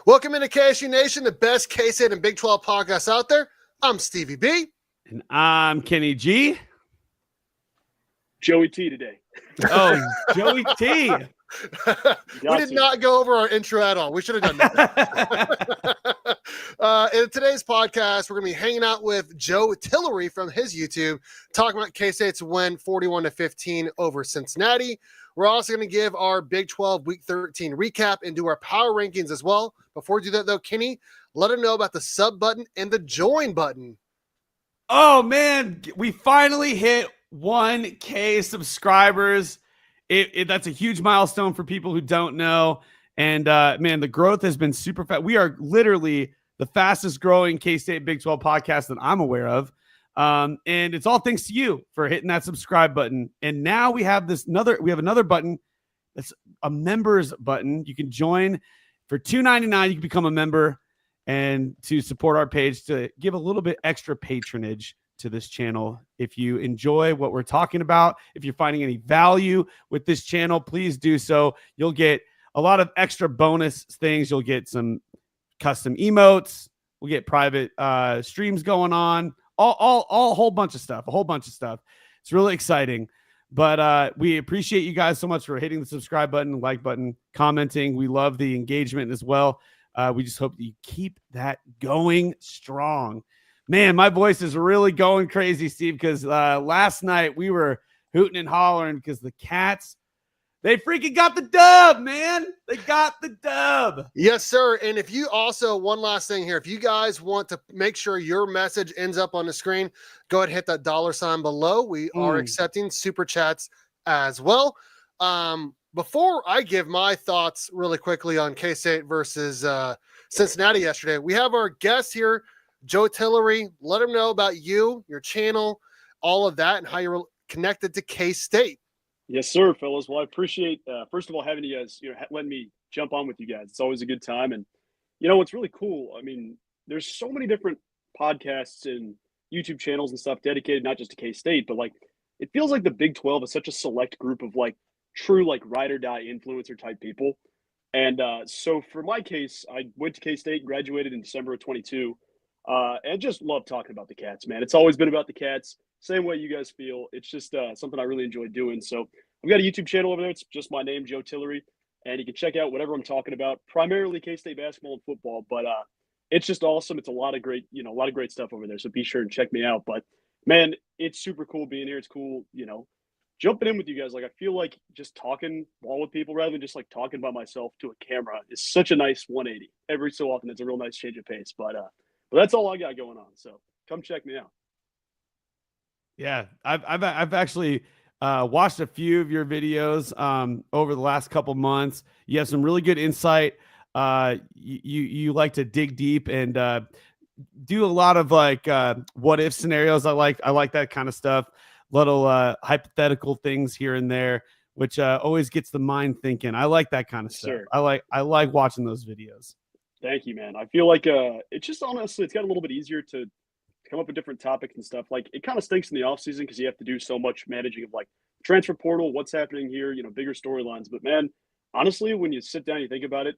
Welcome into KSU Nation, the best K-State and Big 12 podcast out there. I'm Stevie B. And I'm Kenny G. Joey T today. Oh, Joey T. We did not go over our intro at all. We should have done that. In today's podcast, we're going to be hanging out with Joe Tillery from his YouTube, talking about K-State's win 41-15 over Cincinnati. We're also going to give our Big 12 Week 13 recap and do our power rankings as well. Before we do that, though, Kenny, let them know about the sub button and the join button. Oh, man. We finally hit 1K subscribers. That's a huge milestone for people who don't know. And, man, the growth has been super fast. We are literally the fastest growing K-State Big 12 podcast that I'm aware of. And it's all thanks to you for hitting that subscribe button. And now we have another button. That's a members button. You can join for $2.99. You can become a member and to support our page, to give a little bit extra patronage to this channel. If you enjoy what we're talking about, if you're finding any value with this channel, please do so. You'll get a lot of extra bonus things. You'll get some custom emotes. We'll get private streams going on. A whole bunch of stuff. It's really exciting. But we appreciate you guys so much for hitting the subscribe button, like button, commenting. We love the engagement as well. We just hope that you keep that going strong. Man, my voice is really going crazy, Steve, because last night we were hooting and hollering because the Cats, they freaking got the dub, man. They got the dub. Yes, sir. And if you also, one last thing here, if you guys want to make sure your message ends up on the screen, go ahead and hit that $ below. We are accepting super chats as well. Before I give my thoughts really quickly on K-State versus Cincinnati yesterday, we have our guest here, Joe Tillery. Let him know about you, your channel, all of that, and how you're connected to K-State. Yes, sir, fellas. Well, I appreciate, first of all, having you guys, letting me jump on with you guys. It's always a good time. And, what's really cool, I mean, there's so many different podcasts and YouTube channels and stuff dedicated not just to K-State, but, it feels like the Big 12 is such a select group of, true, ride or die influencer type people. And so for my case, I went to K-State, graduated in December of 22, and just love talking about the Cats, man. It's always been about the Cats. Same way you guys feel. It's just something I really enjoy doing. So I've got a YouTube channel over there. It's just my name, Joe Tillery. And you can check out whatever I'm talking about, primarily K-State basketball and football. But it's just awesome. It's a lot of great stuff over there. So be sure and check me out. But, man, it's super cool being here. It's cool, jumping in with you guys. I feel like just talking ball with people rather than just, talking by myself to a camera is such a nice 180. Every so often, it's a real nice change of pace. But that's all I got going on. So come check me out. Yeah, I've actually watched a few of your videos over the last couple months. You have some really good insight. You like to dig deep and do a lot of what if scenarios. I like that kind of stuff. Little hypothetical things here and there, which always gets the mind thinking. I like that kind of stuff. Sure. I like watching those videos. Thank you, man. I feel like it's just honestly, it's got a little bit easier to come up with different topics and stuff. It kind of stinks in the off season because you have to do so much managing of transfer portal, what's happening here, bigger storylines. But man, honestly, when you sit down, and you think about it,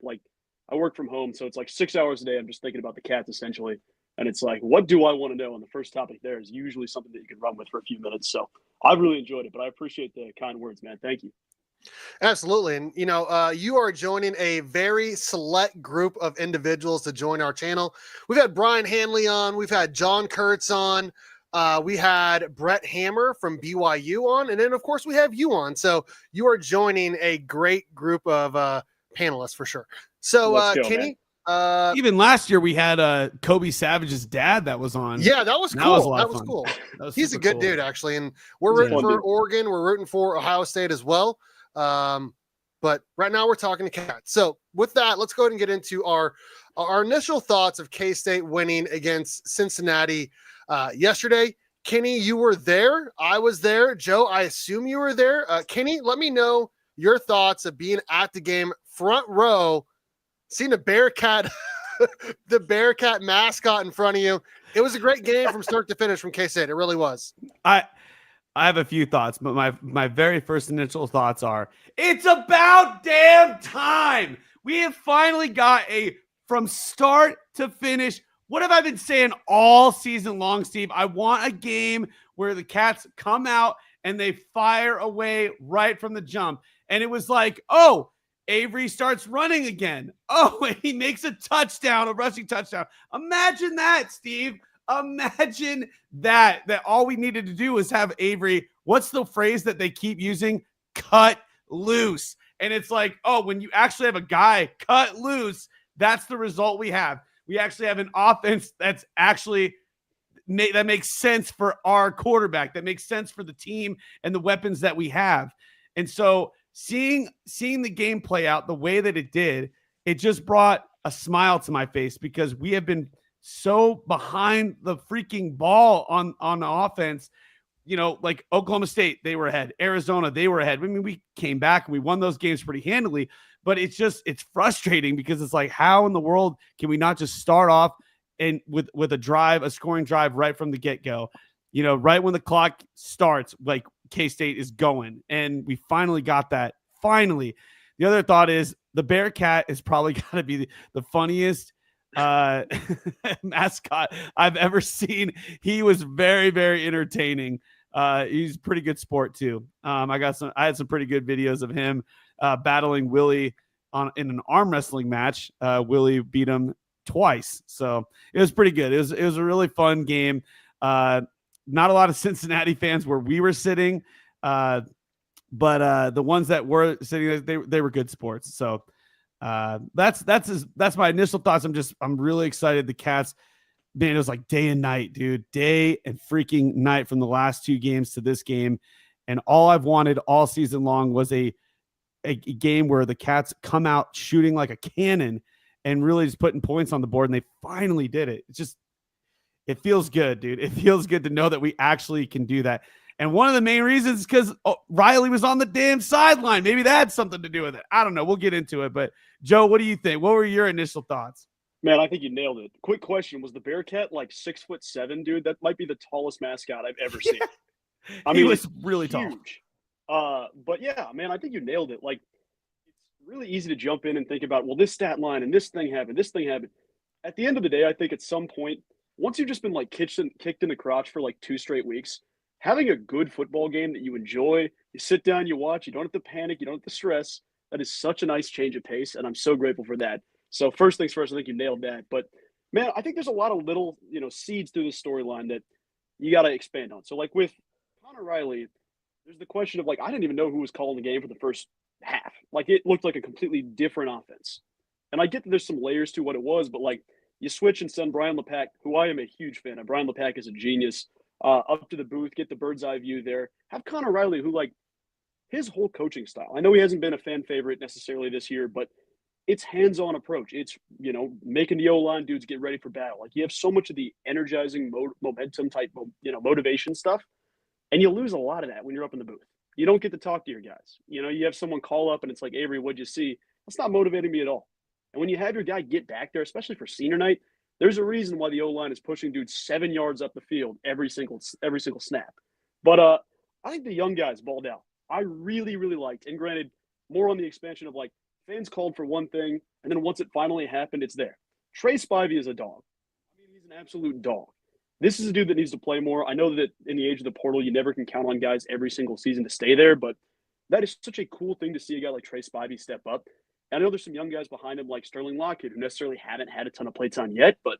I work from home, so it's 6 hours a day. I'm just thinking about the Cats essentially. And it's what do I want to know? And the first topic there is usually something that you can run with for a few minutes. So I really enjoyed it, but I appreciate the kind words, man. Thank you. Absolutely. And, you are joining a very select group of individuals to join our channel. We've had Brian Hanley on. We've had John Kurtz on. We had Brett Hammer from BYU on. And then, of course, we have you on. So you are joining a great group of panelists for sure. So, Let's go, Kenny, even last year we had Kobe Savage's dad that was on. Yeah, that was cool. That was cool. He's a good dude, actually. And we're rooting for Oregon. We're rooting for Ohio State as well. But right now we're talking to Cats. So with that, let's go ahead and get into our initial thoughts of K-State winning against Cincinnati yesterday. Kenny, you were there. I was there. Joe, I assume you were there. Kenny, let me know your thoughts of being at the game, front row, seeing the Bearcat, the Bearcat mascot in front of you. It was a great game from start to finish from K-State. It really was. I have a few thoughts, but my very first initial thoughts are, it's about damn time. We have finally got a from start to finish. What have I been saying all season long, Steve? I want a game where the Cats come out and they fire away right from the jump. And it was like, oh, Avery starts running again. Oh, and he makes a touchdown, a rushing touchdown. Imagine that, Steve. Imagine that all we needed to do was have Avery. What's the phrase that they keep using? Cut loose. And it's like, oh, when you actually have a guy cut loose, that's the result we have. We actually have an offense that's actually that makes sense for our quarterback, that makes sense for the team and the weapons that we have. And so seeing the game play out the way that it did, it just brought a smile to my face because we have been so behind the freaking ball on offense. You know, like Oklahoma State, they were ahead. Arizona, they were ahead. I mean, we came back and we won those games pretty handily, but it's frustrating because it's like, how in the world can we not just start off and with a scoring drive right from the get-go? You know, right when the clock starts, like K-State is going, and we finally got that. Finally. The other thought is the Bearcat is probably got to be the funniest mascot I've ever seen. He was very, very entertaining. He's a pretty good sport too. I had some pretty good videos of him battling Willie in an arm wrestling match. Willie beat him twice, so it was pretty good. It was a really fun game. Not a lot of Cincinnati fans where we were sitting, but the ones that were sitting, they were good sports. So that's my initial thoughts. I'm really excited. The Cats, man, it was like day and night, dude. Day and freaking night from the last two games to this game. And all I've wanted all season long was a game where the Cats come out shooting like a cannon and really just putting points on the board. And they finally did it. It feels good, dude. It feels good to know that we actually can do that. And one of the main reasons is because Riley was on the damn sideline. Maybe that had something to do with it. I don't know. We'll get into it. But, Joe, what do you think? What were your initial thoughts? Man, I think you nailed it. Quick question. Was the Bearcat like 6'7", dude? That might be the tallest mascot I've ever seen. I mean, he was really huge. Tall. But, yeah, man, I think you nailed it. Like, it's really easy to jump in and think about, well, this stat line and this thing happened. At the end of the day, I think at some point, once you've just been like kicked in the crotch for like 2 straight weeks, having a good football game that you enjoy, you sit down, you watch, you don't have to panic, you don't have to stress. That is such a nice change of pace, and I'm so grateful for that. So first things first, I think you nailed that. But, man, I think there's a lot of little, seeds through this storyline that you got to expand on. So, like with Connor Riley, there's the question of, like, I didn't even know who was calling the game for the first half. Like, it looked like a completely different offense. And I get that there's some layers to what it was, but, like, you switch and send Brian LePack, who I am a huge fan of. Brian LePack is a genius. Up to the booth, get the bird's eye view there. Have Connor Riley, who, like, his whole coaching style. I know he hasn't been a fan favorite necessarily this year, but it's hands-on approach. It's, making the O-line dudes get ready for battle. Like, you have so much of the energizing momentum type, motivation stuff, and you lose a lot of that when you're up in the booth. You don't get to talk to your guys. You have someone call up and it's like, Avery, what'd you see? That's not motivating me at all. And when you have your guy get back there, especially for senior night, there's a reason why the O-line is pushing dudes 7 yards up the field every single snap. But I think the young guys balled out. I really, really liked, and granted, more on the expansion of, like, fans called for one thing, and then once it finally happened, it's there. Trey Spivey is a dog. I mean, he's an absolute dog. This is a dude that needs to play more. I know that in the age of the portal, you never can count on guys every single season to stay there, but that is such a cool thing to see a guy like Trey Spivey step up. And I know there's some young guys behind him like Sterling Lockett who necessarily haven't had a ton of play time yet, but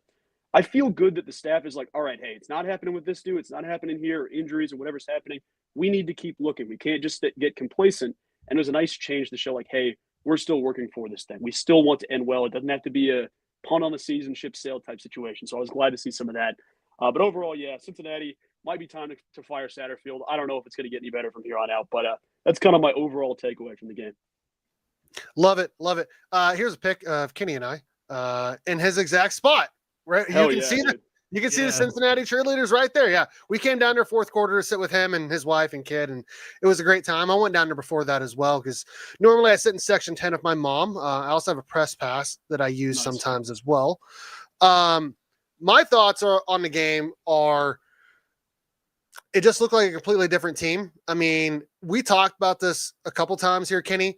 I feel good that the staff is like, all right, hey, it's not happening with this dude. It's not happening here, or injuries or whatever's happening. We need to keep looking. We can't just get complacent. And it was a nice change to show, like, hey, we're still working for this thing. We still want to end well. It doesn't have to be a punt on the season, ship sail type situation. So I was glad to see some of that. But overall, yeah, Cincinnati might be time to fire Satterfield. I don't know if it's going to get any better from here on out, but that's kind of my overall takeaway from the game. Love it. Love it. Here's a pic of Kenny and I in his exact spot. Right. Hell You can see the Cincinnati cheerleaders right there. Yeah. We came down there fourth quarter to sit with him and his wife and kid, and it was a great time. I went down there before that as well, because normally I sit in section 10 of my mom. I also have a press pass that I use sometimes as well. My thoughts on the game are, it just looked like a completely different team. I mean, we talked about this a couple times here, Kenny.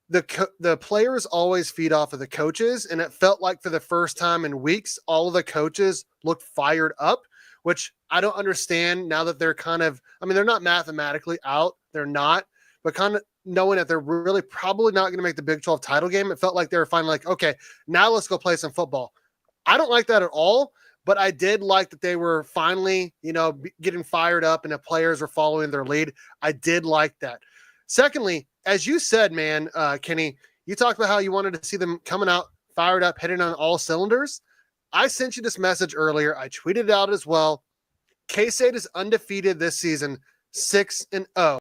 the players always feed off of the coaches, and it felt like for the first time in weeks, all of the coaches looked fired up, which I don't understand now that they're kind of, I mean, they're not mathematically out, they're not, but kind of knowing that they're really probably not going to make the Big 12 title game, it felt like they were finally like, okay, now let's go play some football. I don't like that at all, but I did like that they were finally, getting fired up and the players were following their lead. I did like that. Secondly, as you said, man, Kenny, you talked about how you wanted to see them coming out fired up, hitting on all cylinders. I sent you this message earlier. I tweeted it out as well. K-State is undefeated this season, 6-0,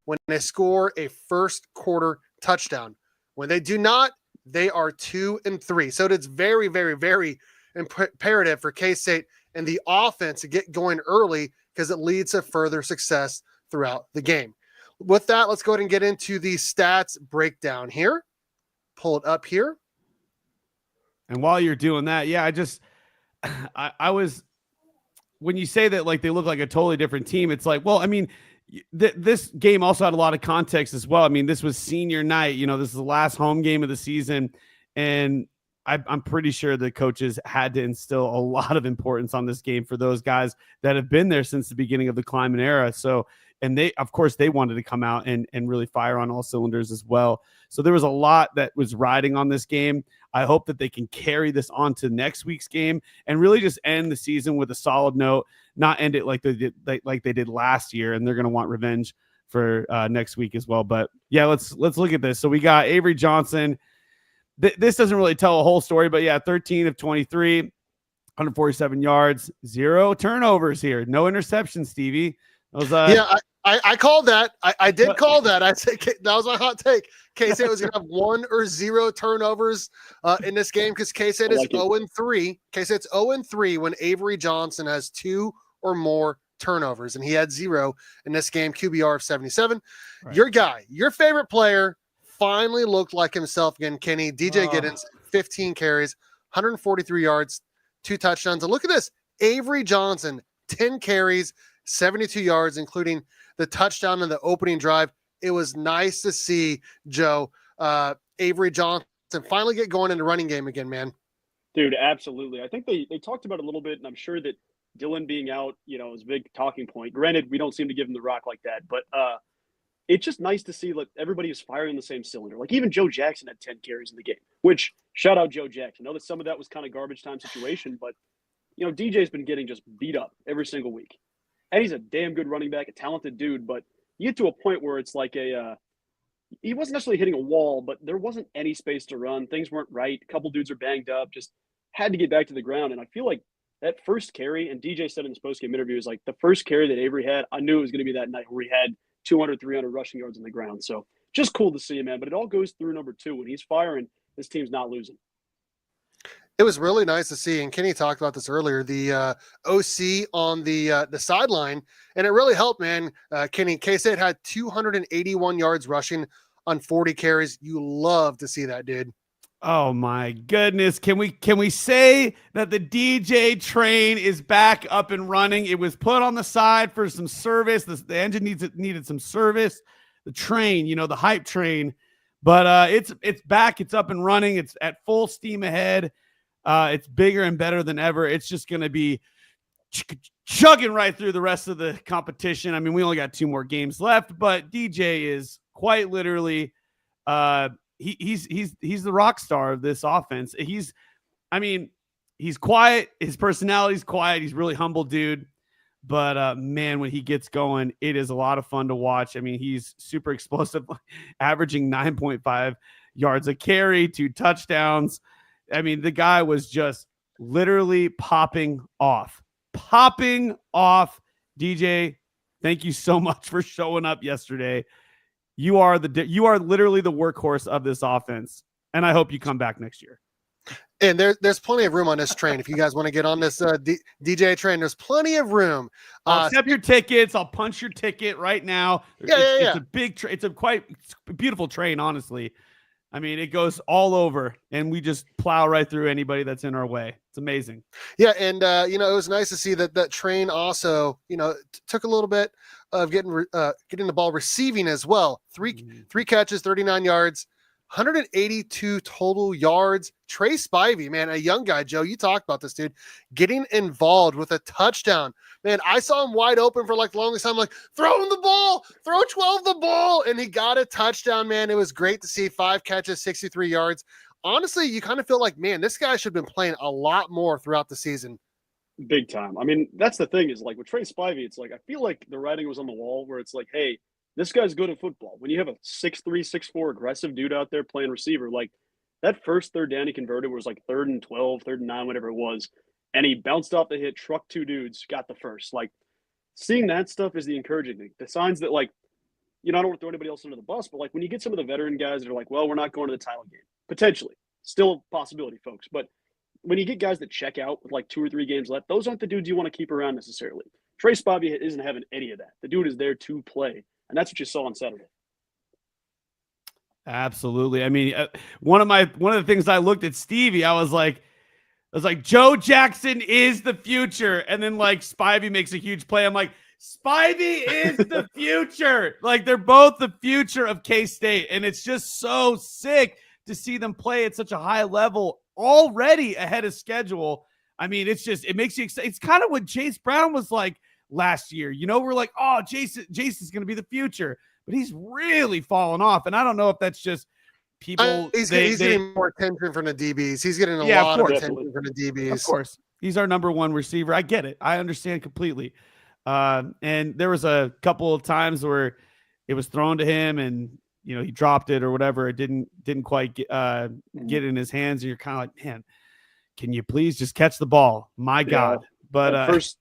when they score a first quarter touchdown. When they do not, they are 2-3. So it's very, very, very imperative for K-State and the offense to get going early because it leads to further success throughout the game. With that, let's go ahead and get into the stats breakdown here. Pull it up here. And while you're doing that, yeah, I was, when you say that, like, they look like a totally different team, it's like, well, I mean, this game also had a lot of context as well. I mean, this was senior night, this is the last home game of the season. And I'm pretty sure the coaches had to instill a lot of importance on this game for those guys that have been there since the beginning of the Kleiman era. So, and they, of course, they wanted to come out and really fire on all cylinders as well. So there was a lot that was riding on this game. I hope that they can carry this on to next week's game and really just end the season with a solid note, not end it like they did last year. And they're going to want revenge for next week as well. But yeah, let's look at this. So we got Avery Johnson. This doesn't really tell a whole story, but yeah, 13 of 23, 147 yards, 0 turnovers here. No interceptions, Stevie. Those, I called that. I did call that. I said that was my hot take. K-State was going to have 1 or 0 turnovers in this game because K-State is 0-3. K-State's 0-3 when Avery Johnson has 2 or more turnovers, and he had 0 in this game. QBR of 77. Right. Your guy, your favorite player, finally looked like himself again, Kenny. DJ Giddens, 15 carries, 143 yards, 2 touchdowns. And look at this. Avery Johnson, 10 carries, 72 yards, including the touchdown in the opening drive. It was nice to see, Joe, Avery Johnson finally get going in the running game again, man. Dude, absolutely. I think they talked about it a little bit, and I'm sure that Dylan being out, is a big talking point. Granted, we don't seem to give him the rock like that, but it's just nice to see like everybody is firing the same cylinder. Like even Joe Jackson had 10 carries in the game, which shout out Joe Jackson. I know that some of that was kind of garbage time situation, but DJ's been getting just beat up every single week. And he's a damn good running back, a talented dude, but you get to a point where it's like he wasn't necessarily hitting a wall, but there wasn't any space to run. Things weren't right. A couple dudes are banged up, just had to get back to the ground. And I feel like that first carry, and DJ said in his postgame interview, is like the first carry that Avery had, I knew it was going to be that night where he had 200, 300 rushing yards on the ground. So just cool to see him, man. But it all goes through number 2. When he's firing, this team's not losing. It was really nice to see, and Kenny talked about this earlier, the OC on the sideline, and it really helped, man. Kenny, K-State had 281 yards rushing on 40 carries. You love to see that, dude. Oh my goodness. Can we say that the DJ train is back up and running? It was put on the side for some service. The engine needed some service. The train, the hype train, but it's back. It's up and running. It's at full steam ahead. It's bigger and better than ever. It's just going to be chugging right through the rest of the competition. I mean, we only got 2 more games left, but DJ is quite literally, he's the rock star of this offense. He's quiet. His personality's quiet. He's really humble dude, but man, when he gets going, it is a lot of fun to watch. I mean, he's super explosive, averaging 9.5 yards a carry, 2 touchdowns. I mean, the guy was just literally popping off. DJ, thank you so much for showing up yesterday. You are literally the workhorse of this offense, and I hope you come back next year. And there's plenty of room on this train. If you guys want to get on this DJ train, there's plenty of room. I'll accept your tickets. I'll punch your ticket right now. Yeah. It's a big train. It's a beautiful train, honestly. I mean, it goes all over, and we just plow right through anybody that's in our way. It's amazing. Yeah, and it was nice to see that Train also, took a little bit of getting the ball receiving as well. Three catches, 39 yards, 182 total yards. Trey Spivey, man, a young guy, Joe, you talked about this dude, getting involved with a touchdown. Man, I saw him wide open for like the longest time, like, throw him the ball, throw 12 the ball, and he got a touchdown, man. It was great to see. 5 catches, 63 yards. Honestly, you kind of feel like, man, this guy should have been playing a lot more throughout the season. Big time. I mean, that's the thing is, like, with Trey Spivey, it's like I feel like the writing was on the wall where it's like, hey, this guy's good at football. When you have a 6'3", 6'4" aggressive dude out there playing receiver, like that first third down he converted was like 3rd and 12, 3rd and 9, whatever it was, and he bounced off the hit, trucked 2 dudes, got the first. Like, seeing that stuff is the encouraging thing. The signs that, like, I don't want to throw anybody else under the bus, but like when you get some of the veteran guys that are like, well, we're not going to the title game, potentially, still a possibility, folks, but when you get guys that check out with like 2 or 3 games left, those aren't the dudes you want to keep around necessarily. Trey Spivey isn't having any of that. The dude is there to play, and that's what you saw on Saturday. Absolutely. I mean, one of the things I looked at Stevie, I was like, Joe Jackson is the future, and then like Spivey makes a huge play. I'm like, Spivey is the future. Like, they're both the future of K-State, and it's just so sick to see them play at such a high level already ahead of schedule. I mean, it makes you excited. It's kind of what Chase Brown was like last year. We're like, oh, Jason's going to be the future, but he's really fallen off. And I don't know if that's just people. He's getting more attention from the DBs. He's getting a lot of attention from the DBs. Of course. He's our number 1 receiver. I get it. I understand completely. And there was a couple of times where it was thrown to him and, he dropped it or whatever. It didn't quite get in his hands. And you're kind of like, man, can you please just catch the ball? My God. But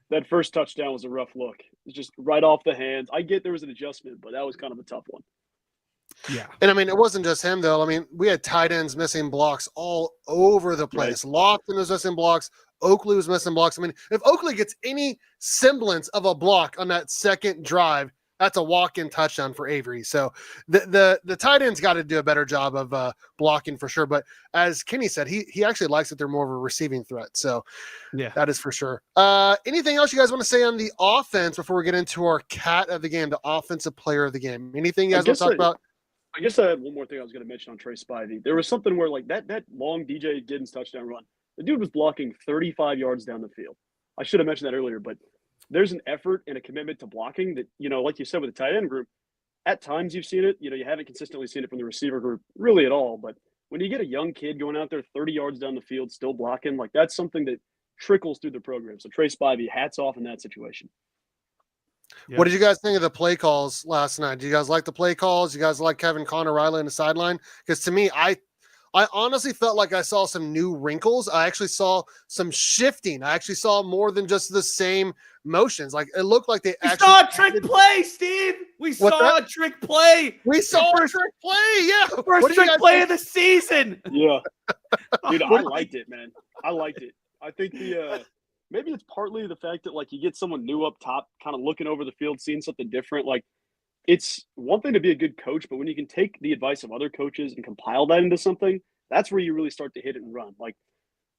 that first touchdown was a rough look. It's just right off the hands. I get there was an adjustment, but that was kind of a tough one. Yeah. And I mean, it wasn't just him though. I mean, we had tight ends missing blocks all over the place. Right. Lofton was missing blocks. Oakley was missing blocks. I mean, if Oakley gets any semblance of a block on that second drive, that's a walk-in touchdown for Avery. So the tight ends got to do a better job of blocking for sure. But as Kenny said, he actually likes that they're more of a receiving threat. So yeah, that is for sure. Anything else you guys want to say on the offense before we get into our cat of the game, the offensive player of the game? Anything you guys want to talk about? I guess I had one more thing I was going to mention on Trey Spivey. There was something where like that long DJ Giddens touchdown run, the dude was blocking 35 yards down the field. I should have mentioned that earlier, but there's an effort and a commitment to blocking that, like you said with the tight end group, at times you've seen it. You haven't consistently seen it from the receiver group really at all. But when you get a young kid going out there 30 yards down the field still blocking, like that's something that trickles through the program. So Trey Spivey, hats off in that situation. Yep. What did you guys think of the play calls last night? Do you guys like the play calls? You guys like Kevin Connor Riley on the sideline? Because to me, I honestly felt like I saw some new wrinkles. I actually saw some shifting. I actually saw more than just the same motions. Like it looked like they saw a trick play, Steve. We saw a trick play. We saw a trick play. Yeah. First trick play of the season. Yeah. Dude, I liked it, man. I liked it. I think maybe it's partly the fact that like you get someone new up top, kind of looking over the field, seeing something different. Like it's one thing to be a good coach, but when you can take the advice of other coaches and compile that into something, that's where you really start to hit it and run. Like,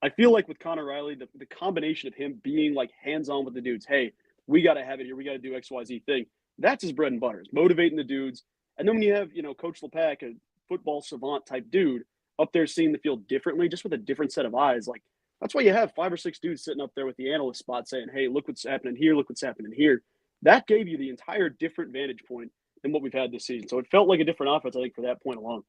I feel like with Connor Riley, the combination of him being like hands-on with the dudes, hey, we got to have it here. We got to do XYZ thing. That's his bread and butter, is motivating the dudes. And then when you have, Coach LePack, a football savant type dude up there seeing the field differently, just with a different set of eyes, like that's why you have 5 or 6 dudes sitting up there with the analyst spot saying, hey, look what's happening here. Look what's happening here. That gave you the entire different vantage point than what we've had this season. So it felt like a different offense, I think, for that point alone.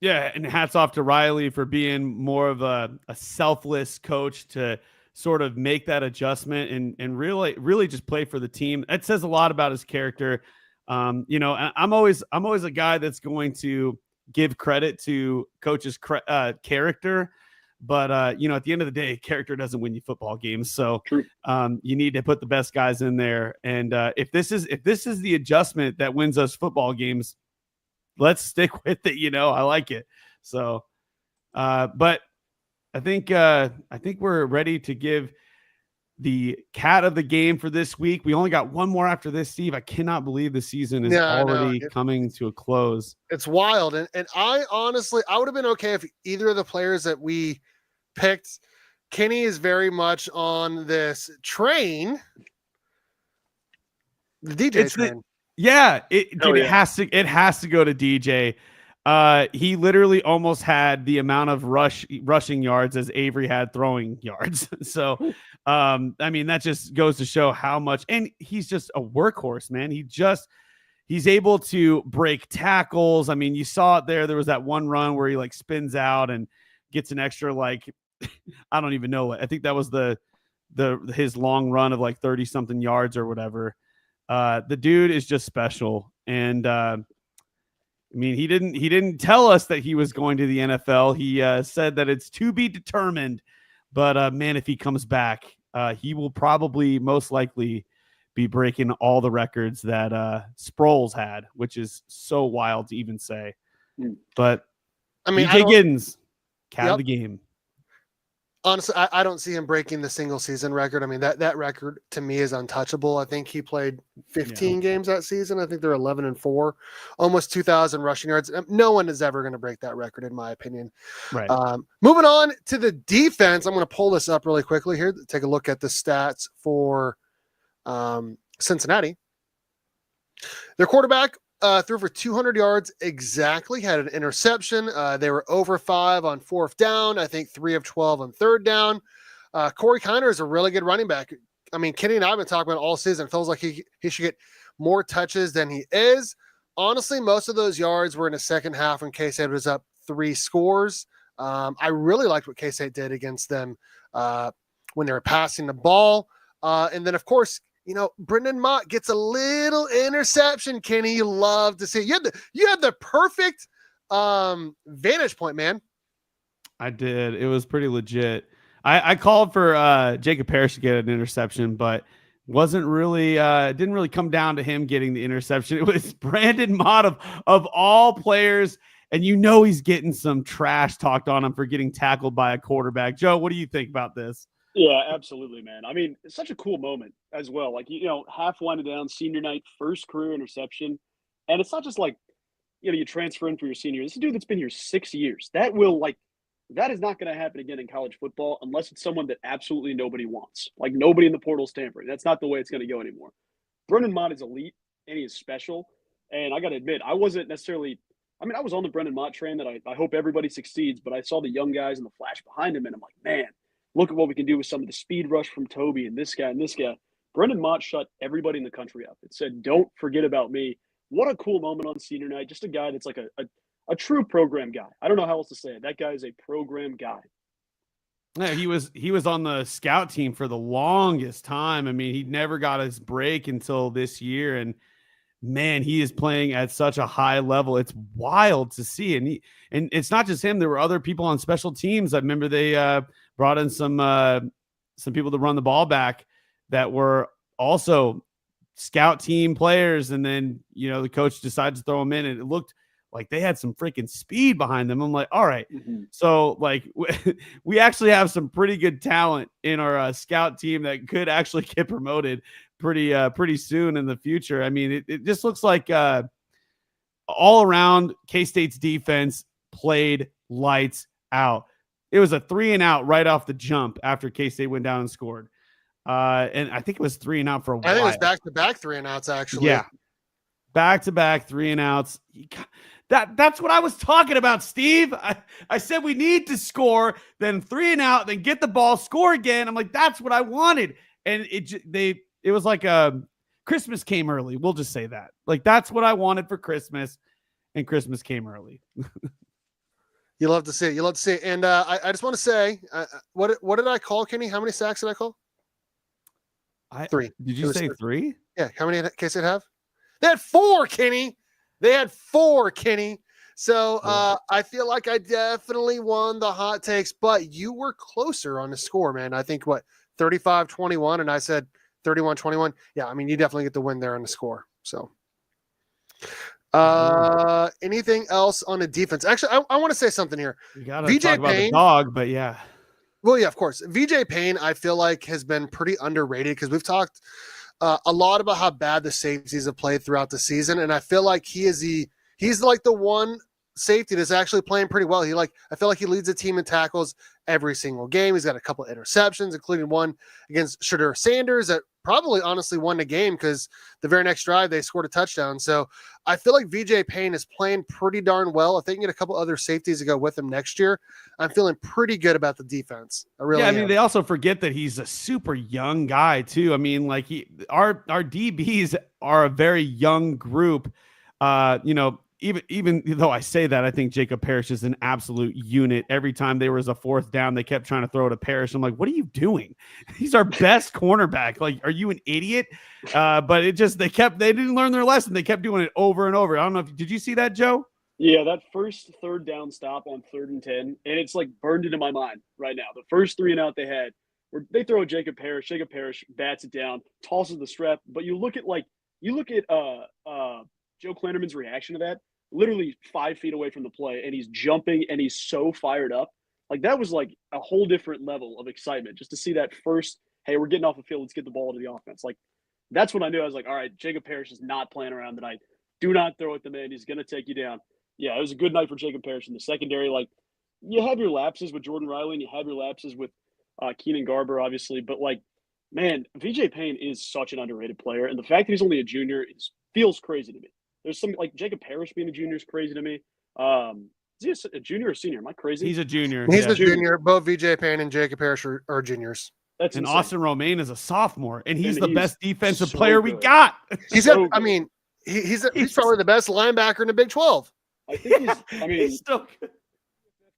Yeah, and hats off to Riley for being more of a selfless coach to sort of make that adjustment and really just play for the team. That says a lot about his character. I'm always a guy that's going to give credit to coach's character, but at the end of the day, character doesn't win you football games. So you need to put the best guys in there. And if this is the adjustment that wins us football games, let's stick with it. I like it. So, but I think we're ready to give the cat of the game for this week. We only got one more after this, Steve. I cannot believe the season is already coming to a close. It's wild. And I honestly, I would have been okay if either of the players that we picked. Kenny is very much on this train. The DJ train. It has to go to DJ. He literally almost had the amount of rushing yards as Avery had throwing yards. So, I mean, that just goes to show how much, and he's just a workhorse, man. He's able to break tackles. I mean, you saw it there. There was that one run where he like spins out and gets an extra, like, I don't even know. I think that was his long run of like 30 something yards or whatever. The dude is just special. And, I mean, he didn't tell us that he was going to the NFL. He said that it's to be determined. But man, if he comes back, he will probably most likely be breaking all the records that Sproles had, which is so wild to even say. But I mean, DJ Giddens, cat of the game. Honestly, I don't see him breaking the single season record. I mean, that record to me is untouchable. I think he played 15 games that season. I think they're 11-4, almost 2,000 rushing yards. No one is ever going to break that record, in my opinion. Right. Moving on to the defense, I'm going to pull this up really quickly here. Take a look at the stats for Cincinnati. Their quarterback threw for 200 yards exactly, had an interception. They were over 5 on 4th down. I think 3 of 12 on 3rd down. Corey Kiner is a really good running back. I mean, Kenny and I have been talking about all season. It feels like he should get more touches than he is. Honestly, most of those yards were in the second half when K-State was up 3 scores. I really liked what K-State did against them when they were passing the ball. And then, of course, you know, Brendan Mott gets a little interception. Kenny, you love to see it. You had the perfect vantage point, man. I did. It was pretty legit. I called for Jacob Parrish to get an interception, but didn't really come down to him getting the interception. It was Brandon Mott of all players, and you know he's getting some trash talked on him for getting tackled by a quarterback. Joe, what do you think about this? Yeah, absolutely, man. I mean, it's such a cool moment as well. Like, you know, half winded down, senior night, first career interception. And it's not just like, you know, you transfer in for your senior. This is a dude that's been here 6 years. That is not going to happen again in college football unless it's someone that absolutely nobody wants. Like, nobody in the portal's tampering. That's not the way it's going to go anymore. Brendan Mott is elite, and he is special. And I got to admit, I was on the Brendan Mott train that I hope everybody succeeds, but I saw the young guys in the flash behind him, and I'm like, man, look at what we can do with some of the speed rush from Toby and this guy and this guy. Brendan Mott shut everybody in the country up. It said, don't forget about me. What a cool moment on senior night. Just a guy that's like a true program guy. I don't know how else to say it. That guy is a program guy. Yeah, he was on the scout team for the longest time. I mean, he never got his break until this year. And man, he is playing at such a high level. It's wild to see. And it's not just him. There were other people on special teams. I remember they brought in some people to run the ball back that were also scout team players. And then, you know, the coach decided to throw them in, and it looked like they had some freaking speed behind them. I'm like, all right. Mm-hmm. So like we actually have some pretty good talent in our scout team that could actually get promoted pretty soon in the future. I mean, it just looks like all around K-State's defense played lights out. It was a 3-and-out right off the jump after K-State went down and scored. And I think it was 3-and-out for a while. I think it was back-to-back 3-and-outs, actually. Yeah. Back-to-back 3-and-outs. That's what I was talking about, Steve. I said we need to score, then 3-and-out, then get the ball, score again. I'm like, that's what I wanted. And it was like Christmas came early. We'll just say that. Like, that's what I wanted for Christmas, and Christmas came early. You love to see it. You love to see it. And I just want to say, what did I call, Kenny? How many sacks did I call? 3. Did you say 3? Yeah. How many did K-State have? They had 4, Kenny. They had 4, Kenny. So I feel like I definitely won the hot takes, but you were closer on the score, man. I think, 35-21, and I said 31-21. Yeah, I mean, you definitely get the win there on the score. So anything else on the defense? Actually, I want to say something here. You got to talk about the dog, but yeah. Well, yeah, of course. VJ Payne, I feel like, has been pretty underrated because we've talked a lot about how bad the safeties have played throughout the season, and I feel like he's like the one safety that's actually playing pretty well. I feel like he leads the team in tackles every single game. He's got a couple of interceptions, including one against Shadur Sanders that probably honestly won the game because the very next drive they scored a touchdown. So I feel like VJ Payne is playing pretty darn well. If they can get a couple other safeties to go with him next year, I'm feeling pretty good about the defense. I really am. They also forget that he's a super young guy too. I mean, like our DBs are a very young group. Even though I say that, I think Jacob Parrish is an absolute unit. Every time there was a fourth down, they kept trying to throw to Parrish. I'm like, what are you doing? He's our best cornerback. Like, are you an idiot? But they didn't learn their lesson. They kept doing it over and over. I don't know did you see that, Joe? Yeah, that first third down stop on 3rd and 10, and it's like burned into my mind right now. The first 3 and out they had, where they throw Jacob Parrish bats it down, tosses the strap. But you look at Joe Klanderman's reaction to that, literally 5 feet away from the play, and he's jumping and he's so fired up. Like, that was like a whole different level of excitement just to see that first, hey, we're getting off the field, let's get the ball to the offense. Like, that's when I knew. I was like, all right, Jacob Parrish is not playing around tonight. Do not throw at the man. He's going to take you down. Yeah, it was a good night for Jacob Parrish in the secondary. Like, you have your lapses with Jordan Riley and you have your lapses with Keenan Garber, obviously. But, like, man, VJ Payne is such an underrated player. And the fact that he's only a junior feels crazy to me. There's some, like, Jacob Parrish being a junior is crazy to me. Is he a junior or senior? Am I crazy? He's a junior. He's a junior. Both VJ Payne and Jacob Parrish are juniors. That's and insane. Austin Romaine is a sophomore, and he's the best defensive so player good. we got. He's probably the best linebacker in the Big 12. I think he's still good.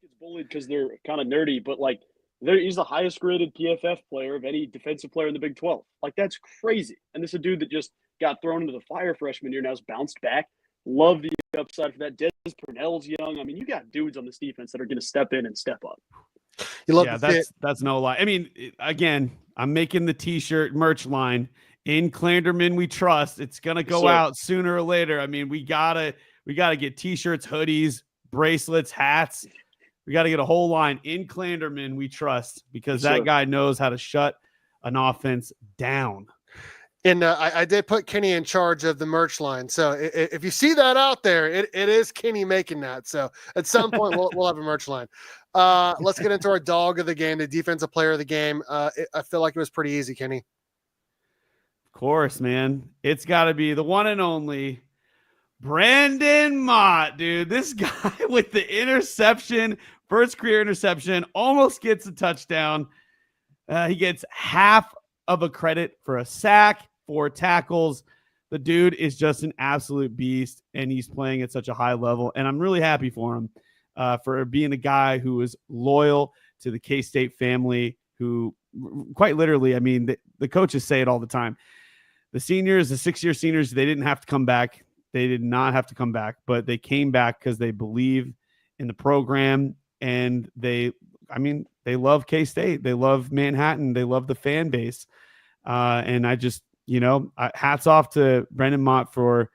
Gets bullied because they're kind of nerdy, but like he's the highest graded PFF player of any defensive player in the Big 12. Like, that's crazy. And this is a dude that just got thrown into the fire freshman year, now has bounced back. Love the upside for that. Des Purnell's young. I mean, you got dudes on this defense that are going to step in and step up. That's no lie. I mean, again, I'm making the t-shirt merch line. In Clanderman we trust. It's gonna go out sooner or later. I mean, we gotta get t-shirts, hoodies, bracelets, hats. We gotta get a whole line. In Clanderman we trust, because that guy knows how to shut an offense down. And I did put Kenny in charge of the merch line. So if you see that out there, it is Kenny making that. So at some point we'll have a merch line. Let's get into our dog of the game, the defensive player of the game. I feel like it was pretty easy, Kenny. Of course, man. It's got to be the one and only Brandon Mott, dude. This guy with the interception, first career interception, almost gets a touchdown. He gets half of a credit for a sack, 4 tackles. The dude is just an absolute beast, and he's playing at such a high level. And I'm really happy for him for being a guy who is loyal to the K-State family, who quite literally, I mean, the coaches say it all the time. The seniors, the 6-year seniors, they didn't have to come back. They did not have to come back, but they came back because they believe in the program, and they love K-State. They love Manhattan. They love the fan base. And I just, hats off to Brandon Mott for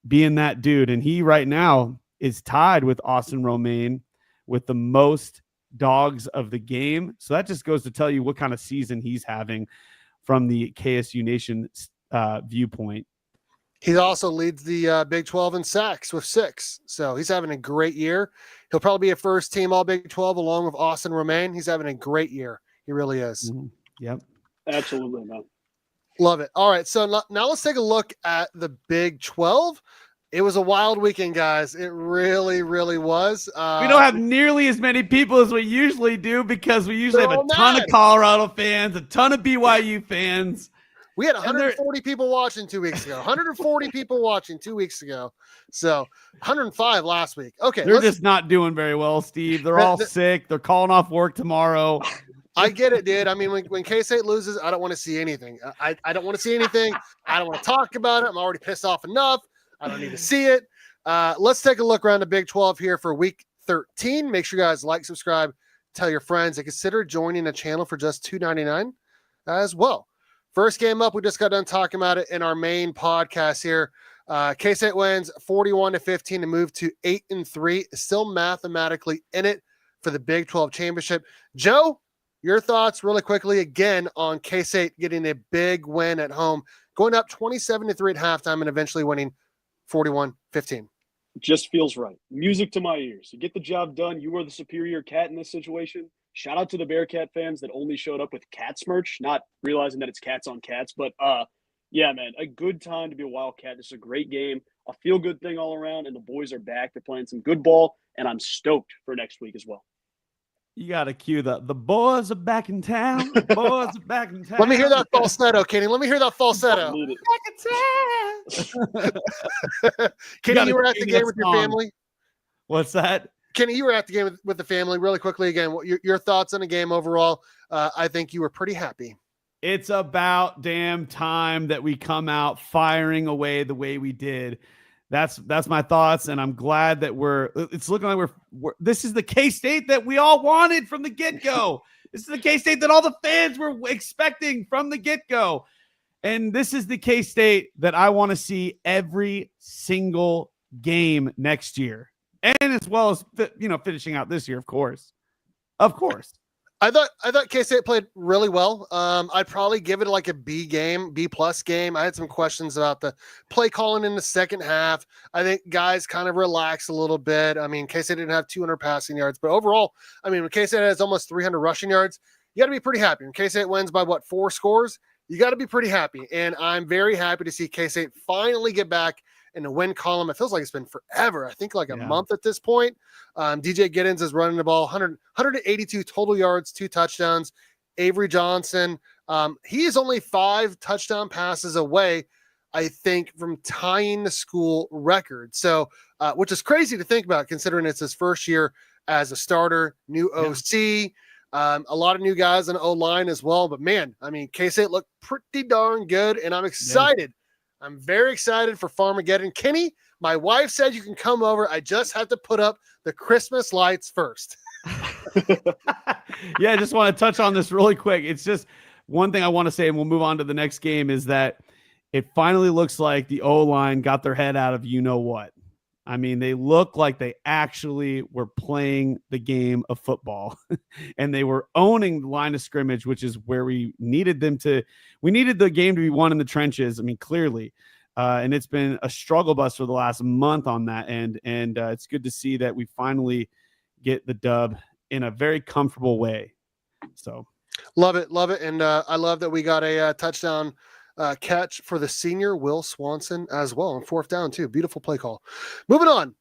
being that dude. And he right now is tied with Austin Romaine with the most dogs of the game. So that just goes to tell you what kind of season he's having from the KSU Nation viewpoint. He also leads the Big 12 in sacks with 6. So he's having a great year. He'll probably be a first team all Big 12 along with Austin Romaine. He's having a great year. He really is. Mm-hmm. Yep. Absolutely, man. Love it. All right. So now let's take a look at the Big 12. It was a wild weekend, guys. It really, really was. We don't have nearly as many people as we usually do, because we usually have a ton of Colorado fans, a ton of BYU fans. We had 140 people watching 2 weeks ago. 140 people watching 2 weeks ago. So 105 last week. Okay. They're just not doing very well, Steve. They're all sick. They're calling off work tomorrow. I get it, dude. I mean, when K-State loses, I don't want to see anything. I don't want to see anything. I don't want to talk about it. I'm already pissed off enough. I don't need to see it. Let's take a look around the Big 12 here for week 13. Make sure you guys like, subscribe, tell your friends, and consider joining the channel for just $2.99 as well. First game up, we just got done talking about it in our main podcast here. K-State wins 41-15 to move to 8-3, still mathematically in it for the Big 12 championship. Joe, your thoughts really quickly again on K-State getting a big win at home, going up 27-3 at halftime and eventually winning 41-15. Just feels right. Music to my ears. You get the job done. You are the superior cat in this situation. Shout out to the Bearcat fans that only showed up with Cats merch, not realizing that it's cats on cats. But yeah, man, a good time to be a Wildcat. This is a great game, a feel-good thing all around, and the boys are back. They're playing some good ball, and I'm stoked for next week as well. You got to cue the boys are back in town. The boys are back in town. Let me hear that falsetto, Kenny. Let me hear that falsetto. Back in town. Kenny, you were at the game with your family? What's that? Kenny, you were at the game with the family. Really quickly again, what your thoughts on the game overall? I think you were pretty happy. It's about damn time that we come out firing away the way we did. That's my thoughts, and I'm glad that it's looking like we're this is the K-State that we all wanted from the get-go. This is the K-State that all the fans were expecting from the get-go. And this is the K-State that I want to see every single game next year. And as well as, finishing out this year, of course. Of course. I thought K-State played really well. I'd probably give it like a B plus game. I had some questions about the play calling in the second half. I think guys kind of relaxed a little bit. I mean, K-State didn't have 200 passing yards, but overall, I mean, when K-State has almost 300 rushing yards, you got to be pretty happy. When K-State wins by 4 scores, you got to be pretty happy. And I'm very happy to see K-State finally get back in the win column. It feels like it's been forever. I think like a month at this point. DJ Giddens is running the ball, 182 total yards, 2 touchdowns. Avery Johnson, he is only 5 touchdown passes away, I think, from tying the school record. So, which is crazy to think about considering it's his first year as a starter, new OC, a lot of new guys on the O-line as well. But man, I mean, K-State looked pretty darn good, and I'm excited. Yeah. I'm very excited for Farmageddon. Kenny, my wife said you can come over. I just have to put up the Christmas lights first. Yeah, I just want to touch on this really quick. It's just one thing I want to say, and we'll move on to the next game, is that it finally looks like the O-line got their head out of you-know-what. I mean, they look like they actually were playing the game of football and they were owning the line of scrimmage, which is where we needed them to. We needed the game to be won in the trenches. I mean, clearly. And it's been a struggle bus for the last month on that end. And it's good to see that we finally get the dub in a very comfortable way. So love it. Love it. And I love that we got a touchdown catch for the senior Will Swanson as well on 4th down too. Beautiful play call. Moving on.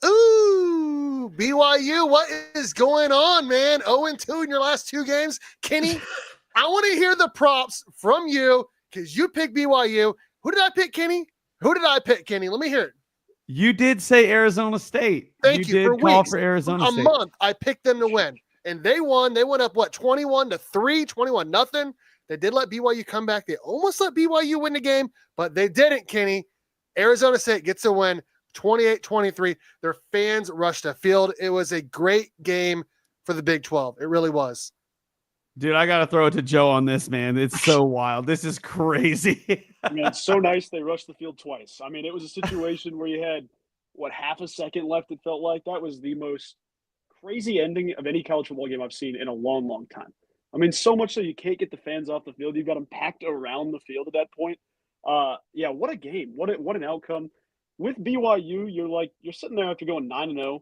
Ooh, BYU, what is going on, man? 0-2 in your last 2 games. Kenny, I want to hear the props from you because you picked BYU. Who did I pick, Kenny? Let me hear it. You did say Arizona State. Thank you. Did call for Arizona State. A month, I picked them to win. And they won. They went up, 21-3, 21-0. They did let BYU come back. They almost let BYU win the game, but they didn't, Kenny. Arizona State gets a win, 28-23. Their fans rushed the field. It was a great game for the Big 12. It really was. Dude, I got to throw it to Joe on this, man. It's so wild. This is crazy. I mean, it's so nice they rushed the field twice. I mean, it was a situation where you had, half a second left, it felt like. That was the most crazy ending of any college football game I've seen in a long, long time. I mean, so much so you can't get the fans off the field. You've got them packed around the field at that point. Yeah, what a game. What an outcome. With BYU, you're sitting there after going 9-0,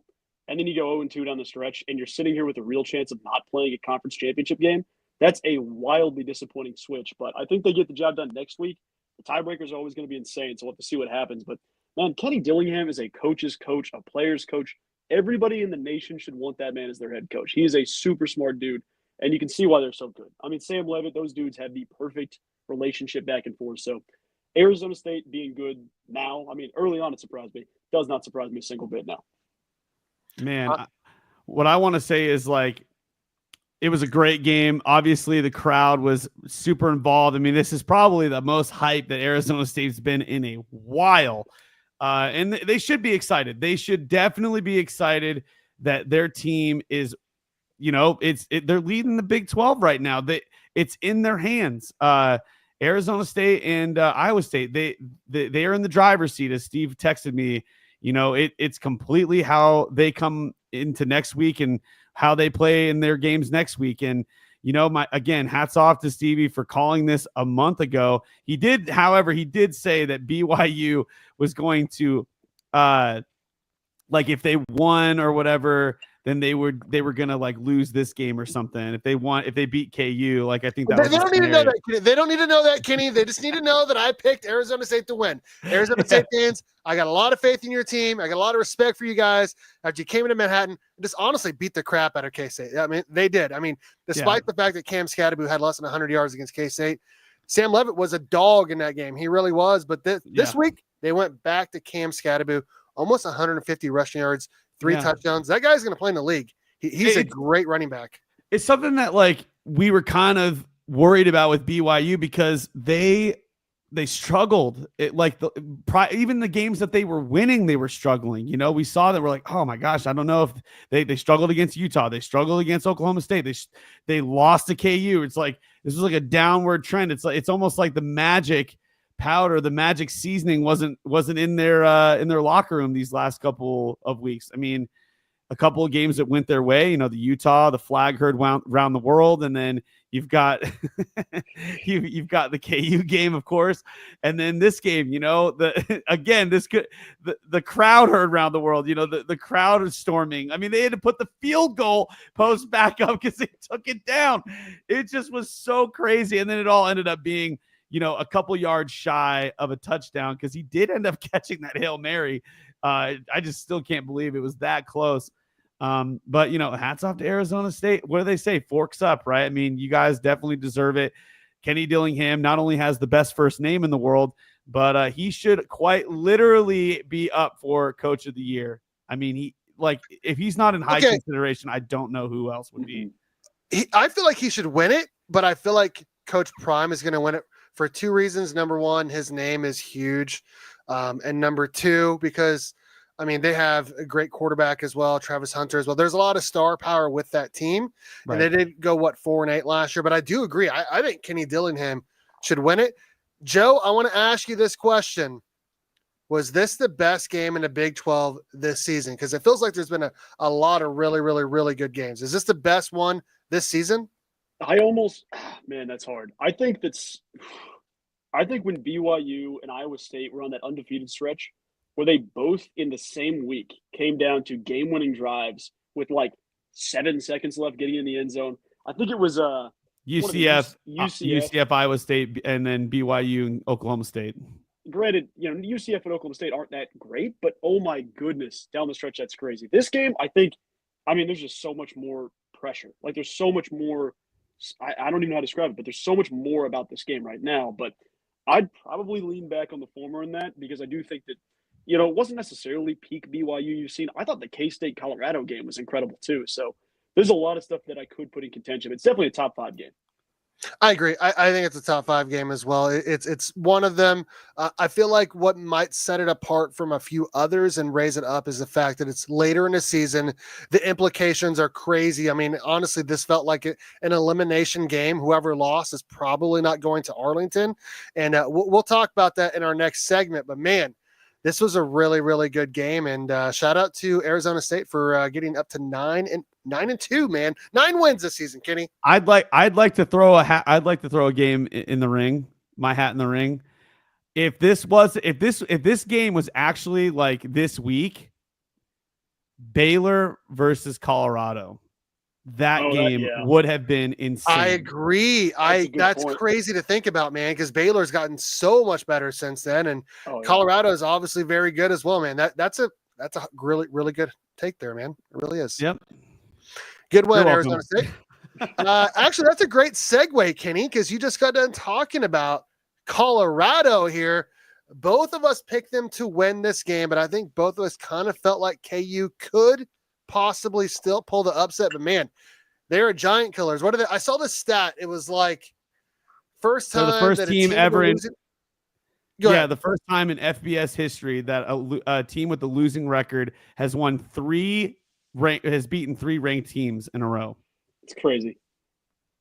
and then you go 0-2 down the stretch, and you're sitting here with a real chance of not playing a conference championship game. That's a wildly disappointing switch, but I think they get the job done next week. The tiebreakers are always going to be insane, so we'll have to see what happens. But, man, Kenny Dillingham is a coach's coach, a player's coach. Everybody in the nation should want that man as their head coach. He is a super smart dude. And you can see why they're so good. I mean, Sam Levitt, those dudes have the perfect relationship back and forth. So Arizona State being good now, I mean, early on it surprised me. Does not surprise me a single bit now. Man, what I want to say is it was a great game. Obviously, the crowd was super involved. I mean, this is probably the most hype that Arizona State's been in a while. And they should be excited. They should definitely be excited that their team is they're leading the Big 12 right now. It's in their hands. Arizona State and Iowa State, they are in the driver's seat. As Steve texted me, it's completely how they come into next week and how they play in their games next week. And, hats off to Stevie for calling this a month ago. However, he did say that BYU was going to, if they won or whatever, then they were gonna lose this game or something. If they beat KU, I think that they don't need to know that, Kenny. They don't need to know that, Kenny. They just need to know that I picked Arizona State to win. Arizona State fans, I got a lot of faith in your team. I got a lot of respect for you guys. After you came into Manhattan, just honestly beat the crap out of K-State. I mean, they did. I mean, despite the fact that Cam Scatterby had less than 100 yards against K-State, Sam Levitt was a dog in that game. He really was. But this week, they went back to Cam Scatterby, almost 150 rushing yards, 3 touchdowns. That guy's going to play in the league. He's a great running back. It's something that we were kind of worried about with BYU because they struggled. Even the games that they were winning, they were struggling. We saw that. We're like, oh my gosh, I don't know if they struggled against Utah. They struggled against Oklahoma State. They lost to KU. It's like this was a downward trend. It's almost like the magic powder, the magic seasoning wasn't in their locker room these last couple of weeks. I mean, a couple of games that went their way, the Utah, the flag heard around the world, and then you've got you've got the KU game, of course, and then this game, the crowd heard around the world, the crowd is storming. I mean, they had to put the field goal post back up because they took it down. It just was so crazy, and then it all ended up being a couple yards shy of a touchdown because he did end up catching that Hail Mary. I just still can't believe it was that close. But hats off to Arizona State. What do they say? Forks up, right? I mean, you guys definitely deserve it. Kenny Dillingham not only has the best first name in the world, but he should quite literally be up for Coach of the Year. I mean, if he's not in high consideration, I don't know who else would be. I feel like he should win it, but I feel like Coach Prime is going to win it for 2 reasons. Number 1, his name is huge. And number 2, because they have a great quarterback as well, Travis Hunter as well. There's a lot of star power with that team. Right. And they did go 4-8 last year, but I do agree. I think Kenny Dillingham should win it. Joe, I want to ask you this question. Was this the best game in the Big 12 this season? Because it feels like there's been a lot of really, really, really good games. Is this the best one this season? Man, that's hard. I think when BYU and Iowa State were on that undefeated stretch, where they both in the same week came down to game-winning drives with 7 seconds left getting in the end zone. I think it was UCF, Iowa State, and then BYU and Oklahoma State. Granted, UCF and Oklahoma State aren't that great, but oh my goodness, down the stretch, that's crazy. This game, there's just so much more pressure. There's so much more. I don't even know how to describe it, but there's so much more about this game right now. But I'd probably lean back on the former in that because I do think that, it wasn't necessarily peak BYU you've seen. I thought the K-State Colorado game was incredible too. So there's a lot of stuff that I could put in contention. It's definitely a top 5 game. I agree. I think it's a top 5 game as well. It's one of them. I feel like what might set it apart from a few others and raise it up is the fact that it's later in the season. The implications are crazy. I mean, honestly, this felt like an elimination game. Whoever lost is probably not going to Arlington. And we'll talk about that in our next segment. But man, this was a really, really good game. And shout out to Arizona State for getting up to 9-2, man. 9 wins this season, Kenny. I'd like to throw a game in the ring, my hat in the ring. If this game was actually this week, Baylor versus Colorado, that game would have been insane. I agree. That's crazy to think about, man, because Baylor's gotten so much better since then, and Colorado is obviously very good as well, man. That's a really, really good take there, man. It really is. Yep. Good win, Arizona State. Actually, that's a great segue, Kenny, because you just got done talking about Colorado here. Both of us picked them to win this game, but I think both of us kind of felt like KU could possibly still pull the upset. But man, they're giant killers. What are they? I saw the stat. It was first time the first that team ever in. Yeah, the first time in FBS history that a team with a losing record has beaten 3 ranked teams in a row. It's crazy.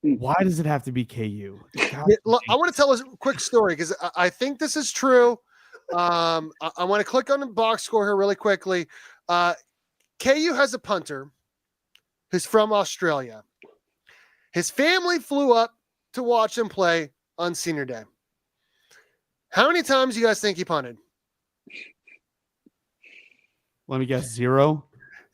Why does it have to be KU? I want to tell a quick story because I think this is true. I want to click on the box score here really quickly. KU has a punter who's from Australia. His family flew up to watch him play on senior day. How many times do you guys think he punted? Let me guess, 0.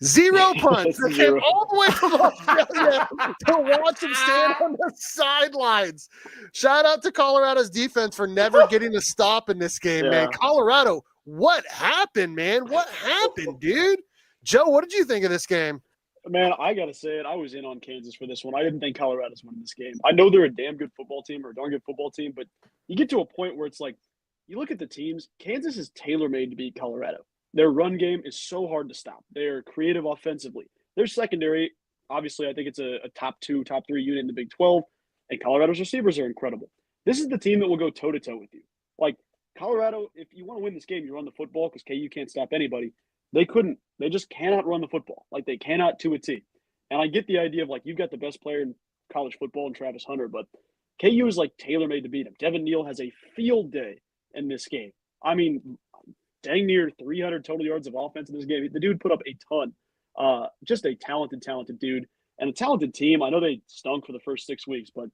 0 punts. They came all the way from Australia to watch him stand on the sidelines. Shout out to Colorado's defense for never getting a stop in this game, man. Colorado, what happened, man? What happened, dude? Joe, what did you think of this game? Man, I got to say it. I was in on Kansas for this one. I didn't think Colorado's winning this game. I know they're a damn good football team or a darn good football team, but you get to a point where it's like, you look at the teams, Kansas is tailor-made to beat Colorado. Their run game is so hard to stop. They are creative offensively. Their secondary, obviously, I think it's a top 2, top 3 unit in the Big 12, and Colorado's receivers are incredible. This is the team that will go toe-to-toe with you. Like, Colorado, if you want to win this game, you run the football because KU can't stop anybody. They couldn't. They just cannot run the football. Like, they cannot to a T. And I get the idea of, like, you've got the best player in college football in Travis Hunter, but KU is, like, tailor-made to beat him. Devin Neal has a field day in this game. I mean, dang near 300 total yards of offense in this game. The dude put up a ton. Just a talented dude and a talented team. I know they stunk for the first 6 weeks, but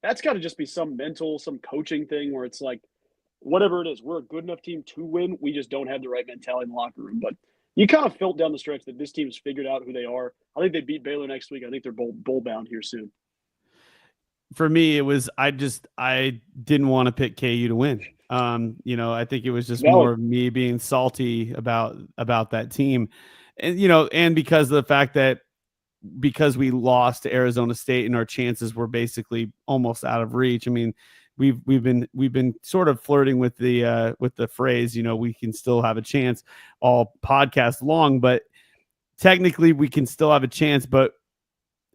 that's got to just be some mental, some coaching thing where it's like, whatever it is, we're a good enough team to win. We just don't have the right mentality in the locker room. But you kind of felt down the stretch that this team's figured out who they are. I think they beat Baylor next week. I think they're bowl bound here soon. For me, it was I didn't want to pick KU to win. I think it was just more of me being salty about that team. And, and because of the fact that because we lost to Arizona State and our chances were basically almost out of reach. I mean, we've been sort of flirting with the phrase, we can still have a chance all podcast long, but technically we can still have a chance. But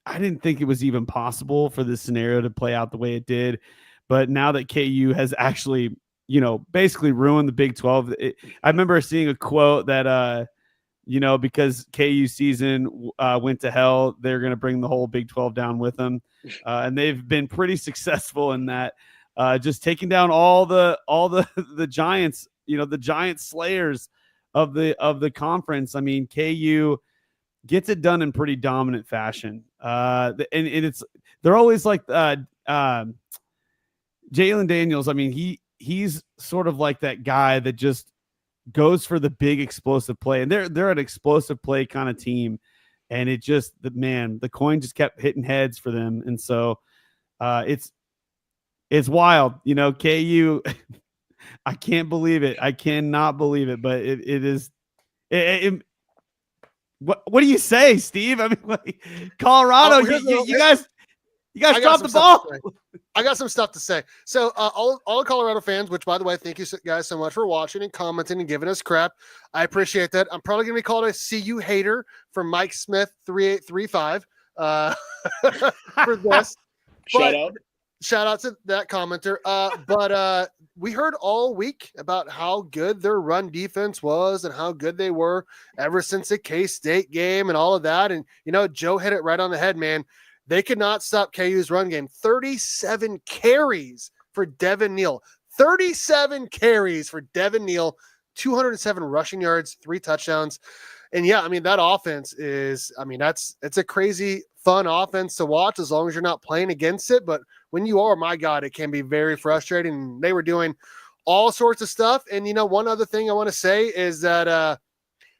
I didn't think it was even possible for this scenario to play out the way it did. But now that KU has actually, basically ruined the Big 12, I remember seeing a quote that, because KU season went to hell, they're going to bring the whole Big 12 down with them. And they've been pretty successful in that, just taking down all the giants, the giant slayers of the conference. I mean, KU gets it done in pretty dominant fashion. And they're always like Jalen Daniels. I mean, he's sort of like that guy that just goes for the big explosive play, and they're an explosive play kind of team. And it just, the coin just kept hitting heads for them. And so it's wild, KU. I can't believe it. I cannot believe it, but it is. What do you say, Steve? I mean, like, Colorado, you guys dropped the ball. I got some stuff to say. So all Colorado fans, which, by the way, thank you guys so much for watching and commenting and giving us crap. I appreciate that. I'm probably going to be called a CU hater from Mike Smith 3835 for this. Shout out to that commenter. But we heard all week about how good their run defense was and how good they were ever since the K-State game and all of that. And, Joe hit it right on the head, man. They could not stop KU's run game. 37 carries for Devin Neal. 37 carries for Devin Neal. 207 rushing yards, 3 touchdowns. And yeah, I mean, that offense is, it's a crazy fun offense to watch as long as you're not playing against it. But when you are, my God, it can be very frustrating. They were doing all sorts of stuff. And, one other thing I want to say is that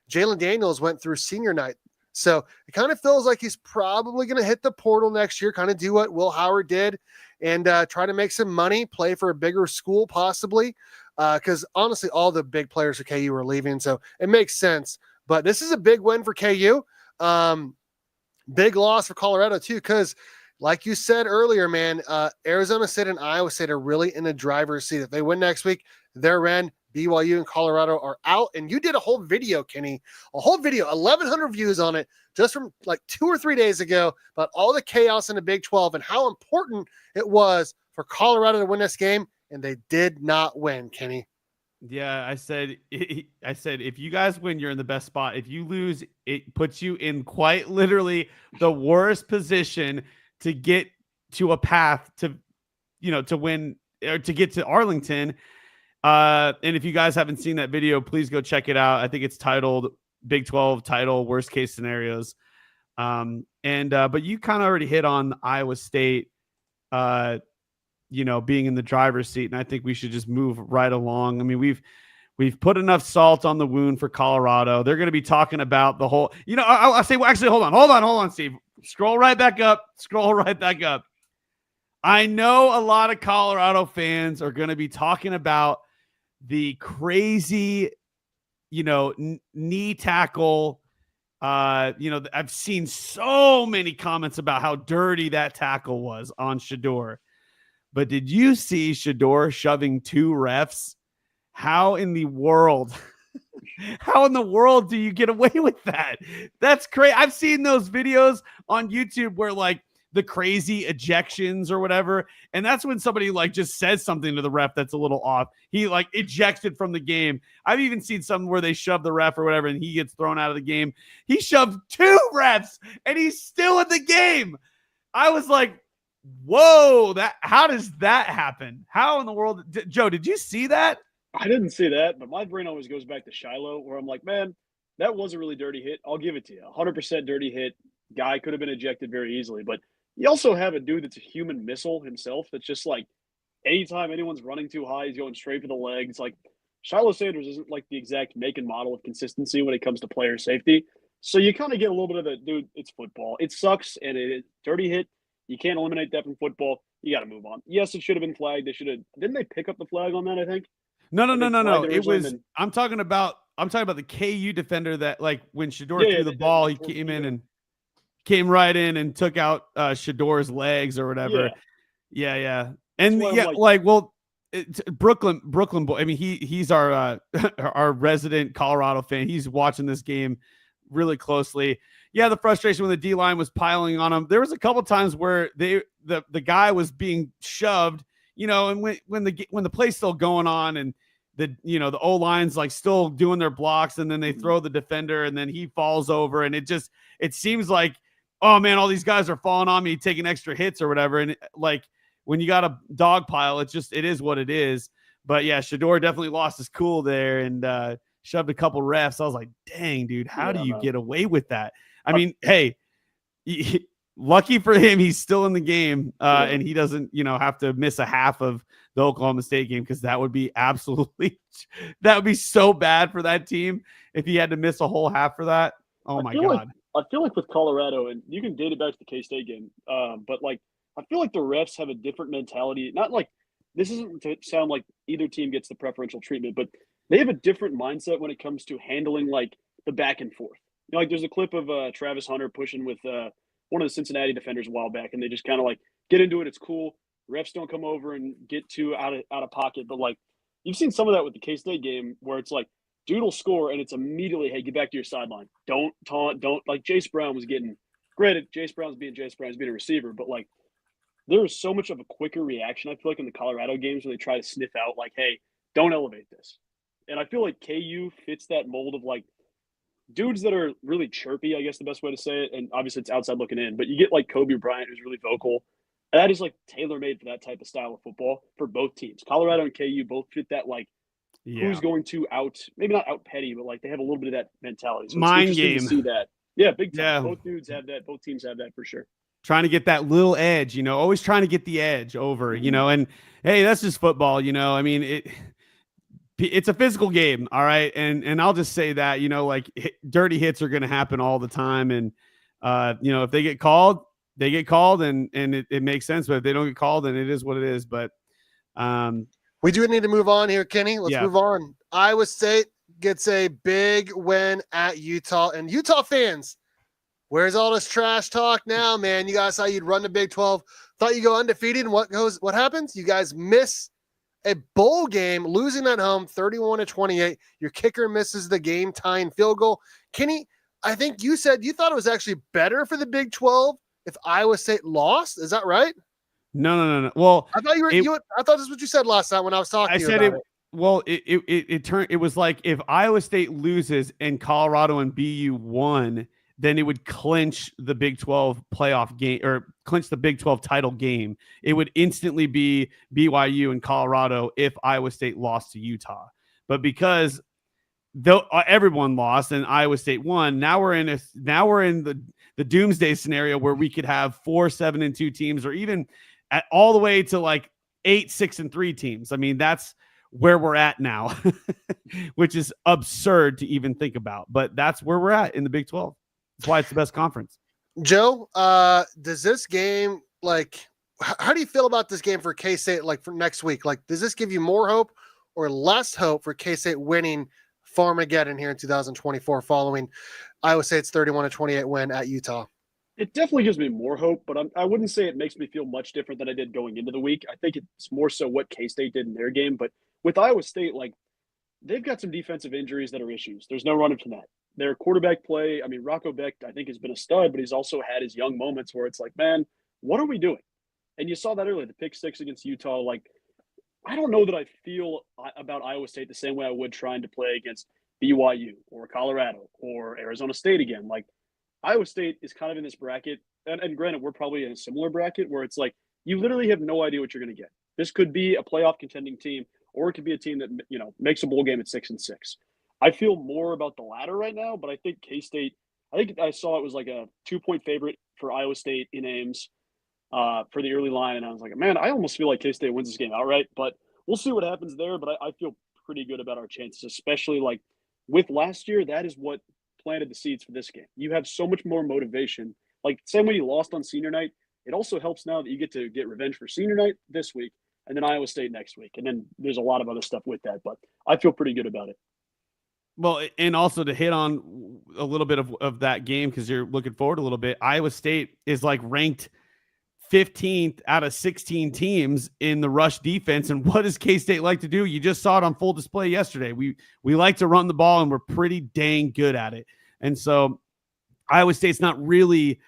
Jalen Daniels went through senior night. So it kind of feels like he's probably going to hit the portal next year, kind of do what Will Howard did and try to make some money, play for a bigger school possibly. Because honestly, all the big players for KU are leaving. So it makes sense. But this is a big win for KU. Big loss for Colorado too, because like you said earlier, man, Arizona State and Iowa State are really in the driver's seat. If they win next week, they're in. BYU and Colorado are out. And you did a whole video, Kenny, 1,100 views on it just from like 2 or 3 days ago about all the chaos in the Big 12 and how important it was for Colorado to win this game. And they did not win, Kenny. Yeah, I said, if you guys win, you're in the best spot. If you lose, it puts you in quite literally the worst position to get to a path to, to win or to get to Arlington. And if you guys haven't seen that video, please go check it out. I think it's titled Big 12 title, worst case scenarios. But you kind of already hit on Iowa State, being in the driver's seat. And I think we should just move right along. I mean, we've put enough salt on the wound for Colorado. They're going to be talking about the whole, I'll say, well, actually, hold on, Steve. Scroll right back up. I know a lot of Colorado fans are going to be talking about the crazy, knee tackle. I've seen so many comments about how dirty that tackle was on Shedeur. But did you see Shedeur shoving 2 refs? How in the world do you get away with that? That's crazy. I've seen those videos on YouTube where like the crazy ejections or whatever. And that's when somebody like just says something to the ref that's a little off. He like ejected from the game. I've even seen some where they shove the ref or whatever and he gets thrown out of the game. He shoved 2 refs and he's still in the game. I was like, whoa, how does that happen? How in the world? Joe, did you see that? I didn't see that, but my brain always goes back to Shiloh, where I'm like, man, that was a really dirty hit. I'll give it to you. 100% dirty hit. Guy could have been ejected very easily. But you also have a dude that's a human missile himself that's just like, anytime anyone's running too high, he's going straight for the leg. It's like Shiloh Sanders isn't like the exact make and model of consistency when it comes to player safety. So you kind of get a little bit of the, dude, it's football. It sucks, and it's dirty hit. You can't eliminate that from football. You got to move on. Yes, it should have been flagged. Didn't they pick up the flag on that, I think? No. It was. I'm talking about the KU defender that, like, when Shedeur threw the ball, he came right in and took out Shedeur's legs or whatever. Yeah. And it's Brooklyn boy. I mean, he's our our resident Colorado fan. He's watching this game really closely. Yeah, the frustration when the D line was piling on him. There was a couple times where the guy was being shoved. And when the play's still going on and the O line's like still doing their blocks and then they throw the defender and then he falls over and it seems like, oh man, all these guys are falling on me, taking extra hits or whatever. And like when you got a dog pile, it is what it is. But yeah, Shedeur definitely lost his cool there and shoved a couple refs. I was like, dang, dude, how do you get away with that? I mean, hey, lucky for him, he's still in the game, and he doesn't, have to miss a half of the Oklahoma State game because that would be so bad for that team if he had to miss a whole half for that. Oh my God. I feel like with Colorado, and you can date it back to the K-State game, but like I feel like the refs have a different mentality. Not like this isn't to sound like either team gets the preferential treatment, but they have a different mindset when it comes to handling like the back and forth. Like there's a clip of Travis Hunter pushing with one of the Cincinnati defenders a while back, and they just kind of like get into it. It's cool. Refs don't come over and get too out of pocket. But like you've seen some of that with the K-State game where it's like dude will score and it's immediately, hey, get back to your sideline. Don't taunt. Don't like Jace Brown was getting. Granted, Jace Brown's being a receiver, but like there is so much of a quicker reaction. I feel like in the Colorado games where they try to sniff out like, hey, don't elevate this. And I feel like KU fits that mold of like dudes that are really chirpy, I guess the best way to say it. And obviously it's outside looking in, but you get like Kobe Bryant, who's really vocal. And that is like tailor-made for that type of style of football for both teams. Colorado and KU both fit that like who's going to maybe not out petty, but like they have a little bit of that mentality. So mind game. To see that. Yeah, big time. Yeah. Both dudes have that. Both teams have that for sure. Trying to get that little edge, always trying to get the edge over, and hey, that's just football, I mean, it's a physical game. All right. And I'll just say that, like dirty hits are going to happen all the time. And, if they get called, and it makes sense. But if they don't get called, then it is what it is. But we do need to move on here, Kenny. Let's move on. Iowa State gets a big win at Utah. And Utah fans, where's all this trash talk now, man? You guys thought you'd run the Big 12. Thought you go undefeated. And what happens? You guys miss a bowl game, losing at home 31-28. Your kicker misses the game tying field goal. Kenny, I think you said you thought it was actually better for the Big 12 if Iowa State lost. Is that right? No. Well, I thought I thought this is what you said last time when I was talking to you about it. Well, it was like if Iowa State loses and Colorado and BU won, then it would clinch the Big 12 playoff game or clinch the Big 12 title game. It would instantly be BYU and Colorado if Iowa State lost to Utah. But because everyone lost and Iowa State won, now we're in the doomsday scenario where we could have 4 7-2 teams, or even all the way to like 8 6-3 teams. I mean, that's where we're at now, which is absurd to even think about. But that's where we're at in the Big 12. That's why it's the best conference. Joe, does this game, like, how do you feel about this game for K-State, like, for next week? Like, does this give you more hope or less hope for K-State winning Farmageddon here in 2024 following Iowa State's 31-28 win at Utah? It definitely gives me more hope, but I wouldn't say it makes me feel much different than I did going into the week. I think it's more so what K-State did in their game. But with Iowa State, like, they've got some defensive injuries that are issues. There's no running from that. Their quarterback play, I mean, Rocco Beck, I think, has been a stud, but he's also had his young moments where it's like, man, what are we doing? And you saw that earlier, the pick 6 against Utah. Like, I don't know that I feel about Iowa State the same way I would trying to play against BYU or Colorado or Arizona State again. Like, Iowa State is kind of in this bracket, and granted, we're probably in a similar bracket where it's like you literally have no idea what you're going to get. This could be a playoff contending team, or it could be a team that, you know, makes a bowl game at 6-6. I feel more about the latter right now, but I think K-State, I think I saw it was like a 2-point favorite for Iowa State in Ames for the early line, and I was like, man, I almost feel like K-State wins this game outright, but we'll see what happens there. But I feel pretty good about our chances, especially like with last year. That is what planted the seeds for this game. You have so much more motivation. Like, same way you lost on senior night, it also helps now that you get to get revenge for senior night this week and then Iowa State next week. And then there's a lot of other stuff with that, but I feel pretty good about it. Well, and also to hit on a little bit of that game, because you're looking forward a little bit, Iowa State is like ranked 15th out of 16 teams in the rush defense. And what does K-State like to do? You just saw it on full display yesterday. We like to run the ball, and we're pretty dang good at it. And so Iowa State's not really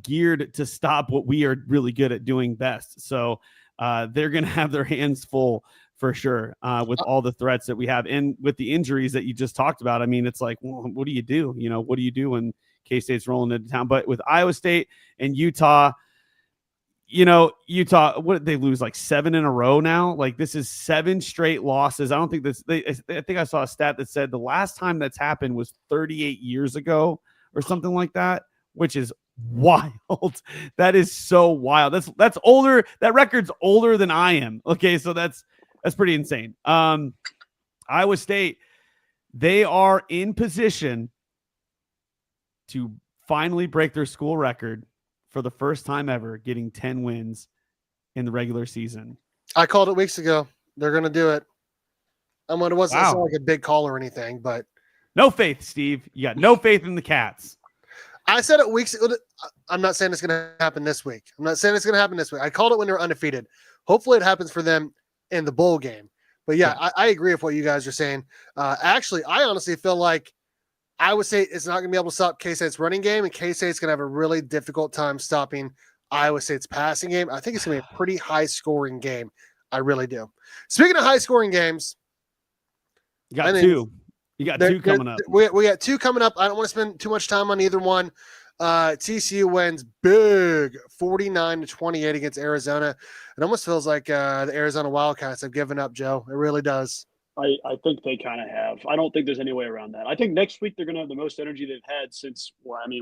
geared to stop what we are really good at doing best. So they're going to have their hands full for sure with all the threats that we have. And with the injuries that you just talked about, I mean, it's like, well, what do you do? You know, what do you do when K-State's rolling into town? But with Iowa State and Utah, you know, Utah, what did they lose, like 7 in a row now? Like, this is 7 straight losses. I don't think I think I saw a stat that said the last time that's happened was 38 years ago or something like that, which is wild. That is so wild. That's older. That record's older than I am. Okay. So that's pretty insane. Iowa State, they are in position to finally break their school record for the first time ever, getting 10 wins in the regular season. I called it weeks ago. They're going to do it. I mean, it wasn't Wow. like a big call or anything, but no faith, Steve. You got no faith in the Cats. I said it weeks ago. I'm not saying it's going to happen this week. I called it when they're undefeated. Hopefully it happens for them in the bowl game. But yeah, I agree with what you guys are saying. Actually, I honestly feel like Iowa State is not going to be able to stop K-State's running game, and K-State's going to have a really difficult time stopping Iowa State's passing game. I think it's going to be a pretty high-scoring game. I really do. Speaking of high-scoring games, you got two. You got two coming up. We got 2 coming up. I don't want to spend too much time on either one. TCU wins big 49-28 against Arizona. It almost feels like the Arizona Wildcats have given up, Joe. It really does. I think they kind of have. I don't think there's any way around that. I think next week they're going to have the most energy they've had since,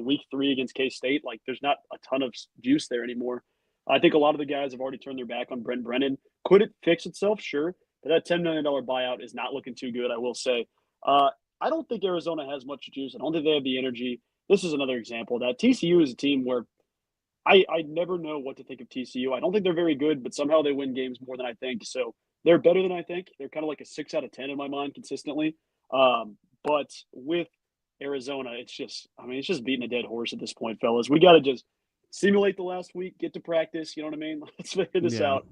week 3 against K-State. Like, there's not a ton of juice there anymore. I think a lot of the guys have already turned their back on Brent Brennan. Could it fix itself? Sure. But that $10 million buyout is not looking too good, I will say. I don't think Arizona has much juice. I don't think they have the energy. This is another example of that. TCU is a team where I never know what to think of TCU. I don't think they're very good, but somehow they win games more than I think. So they're better than I think. They're kind of like a 6 out of 10 in my mind consistently. But with Arizona, it's just beating a dead horse at this point, fellas. We got to just simulate the last week, get to practice. You know what I mean? Let's figure this out.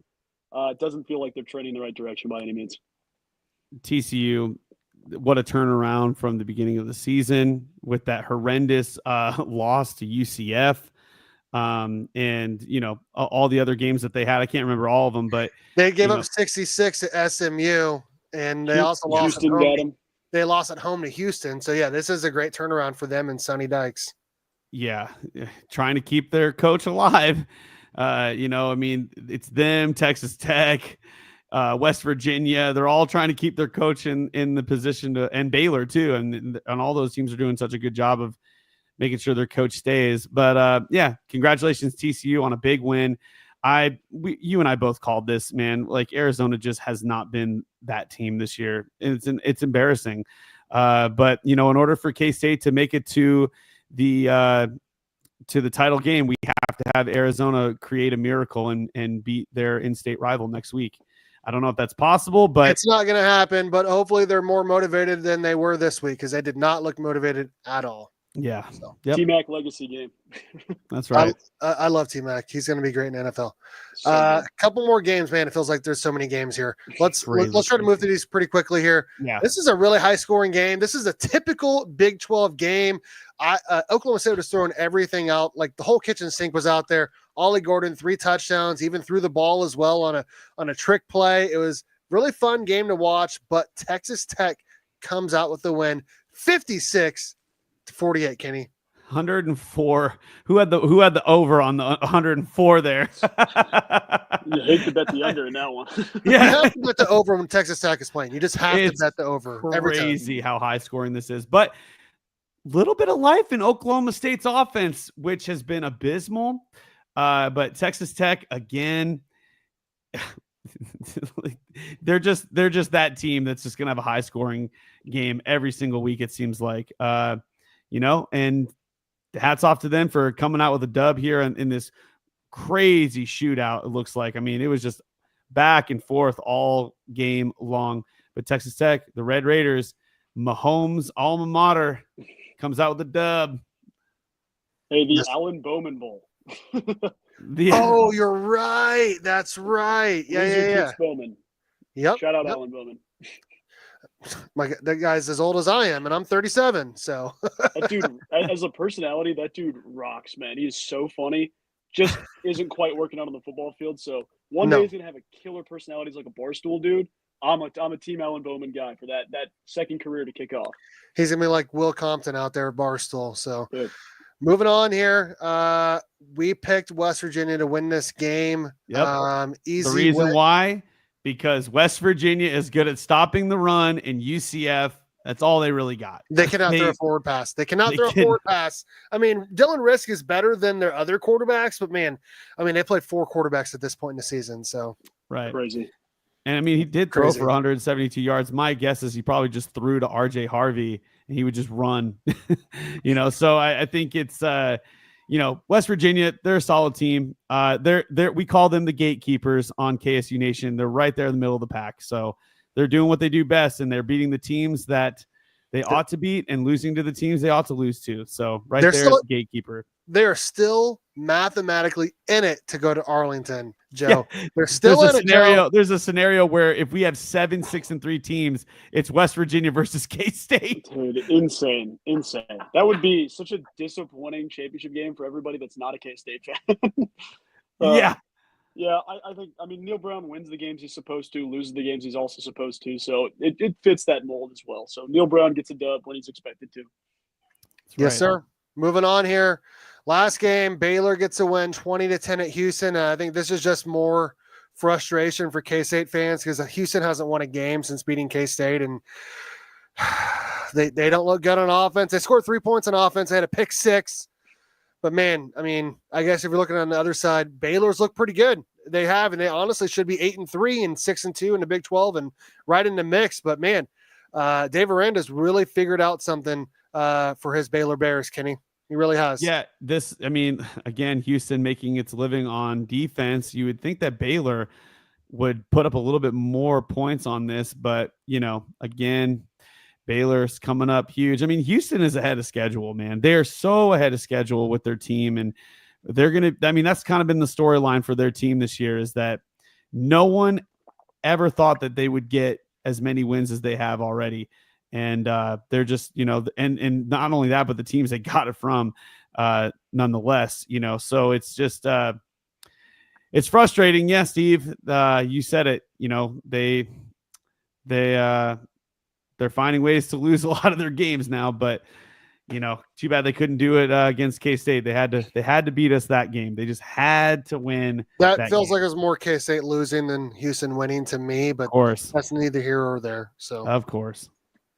It doesn't feel like they're trending in the right direction by any means. TCU, what a turnaround from the beginning of the season with that horrendous loss to UCF. And, you know, all the other games that they had. I can't remember all of them, but they gave up 66 to SMU, and they also lost at home. They lost at home to Houston. So, yeah, this is a great turnaround for them and Sonny Dykes. Yeah, trying to keep their coach alive. It's them, Texas Tech, West Virginia. They're all trying to keep their coach in the position to, and Baylor too. And all those teams are doing such a good job of making sure their coach stays. But congratulations TCU on a big win. You and I both called this, man. Like Arizona just has not been that team this year. It's embarrassing. But in order for K-State to make it to the title game, we have to have Arizona create a miracle and beat their in-state rival next week. I don't know if that's possible, but it's not going to happen. But hopefully they're more motivated than they were this week because they did not look motivated at all. Yeah. So. T-Mac legacy game. That's right. I love T-Mac. He's going to be great in the NFL. A couple more games, man. It feels like there's so many games here. Let's try to move through these pretty quickly here. Yeah. This is a really high-scoring game. This is a typical Big 12 game. Oklahoma State was throwing everything out. Like the whole kitchen sink was out there. Ollie Gordon, 3 touchdowns, even threw the ball as well on a trick play. It was a really fun game to watch, but Texas Tech comes out with the win, 56-48, Kenny. 104. Who had the over on the 104 there? You hate to bet the under in that one. You have to bet the over when Texas Tech is playing. You just have to bet the over. Crazy how high scoring this is. But little bit of life in Oklahoma State's offense, which has been abysmal. But Texas Tech again, they're just that team that's just gonna have a high scoring game every single week. It seems like, and hats off to them for coming out with a dub here in this crazy shootout. It looks like, it was just back and forth all game long. But Texas Tech, the Red Raiders, Mahomes' alma mater, comes out with a dub. Hey, the Alan Bowman Bowl. Oh, you're right. That's right. Yeah. Bowman. Yep. Shout out Alan Bowman. That guy's as old as I am, and I'm 37. So that dude, as a personality, that dude rocks, man. He is so funny. Just isn't quite working out on the football field. So one day he's gonna have a killer personality. He's like a barstool dude. I'm a Team Alan Bowman guy for that second career to kick off. He's gonna be like Will Compton out there at Barstool. So moving on here, we picked West Virginia to win this game. Yep. Easy. The reason why, because West Virginia is good at stopping the run, and UCF, that's all they really got. They cannot throw a forward pass. They cannot throw a forward pass. Dylan Risk is better than their other quarterbacks, but man, they played 4 quarterbacks at this point in the season. So crazy. And he did throw for 172 yards. My guess is he probably just threw to RJ Harvey and he would just run, So I think it's, West Virginia, they're a solid team. We call them the gatekeepers on KSU Nation. They're right there in the middle of the pack. So they're doing what they do best, and they're beating the teams that they ought to beat and losing to the teams they ought to lose to. So there's the gatekeeper. They're still mathematically in it to go to Arlington, Joe. Yeah. They're still in a scenario. There's a scenario where if we have 7, 6, and 3 teams, it's West Virginia versus K-State. Dude, insane. That would be such a disappointing championship game for everybody that's not a K-State fan. Yeah, I think. Neil Brown wins the games he's supposed to, loses the games he's also supposed to. So it fits that mold as well. So Neil Brown gets a dub when he's expected to. Yes, sir. Moving on here. Last game, Baylor gets a win 20-10 at Houston. I think this is just more frustration for K-State fans because Houston hasn't won a game since beating K-State, and they don't look good on offense. They scored 3 points on offense. They had a pick 6. But, man, I guess if you're looking on the other side, Baylor's look pretty good. They have, and they honestly should be 8-3 and 6-2 in the Big 12 and right in the mix. But, man, Dave Aranda's really figured out something for his Baylor Bears, Kenny. He really has. Yeah, again, Houston making its living on defense. You would think that Baylor would put up a little bit more points on this, but, again, Baylor's coming up huge. Houston is ahead of schedule, man. They're so ahead of schedule with their team, and they're going to – that's kind of been the storyline for their team this year is that no one ever thought that they would get as many wins as they have already. And they're just, and not only that, but the teams they got it from nonetheless, so it's just, it's frustrating. Yeah, Steve, you said it, they're finding ways to lose a lot of their games now, but too bad they couldn't do it against K-State. They had to beat us that game. They just had to win. That feels game. like it was more K-State losing than Houston winning to me, but of course, that's neither here or there. So of course.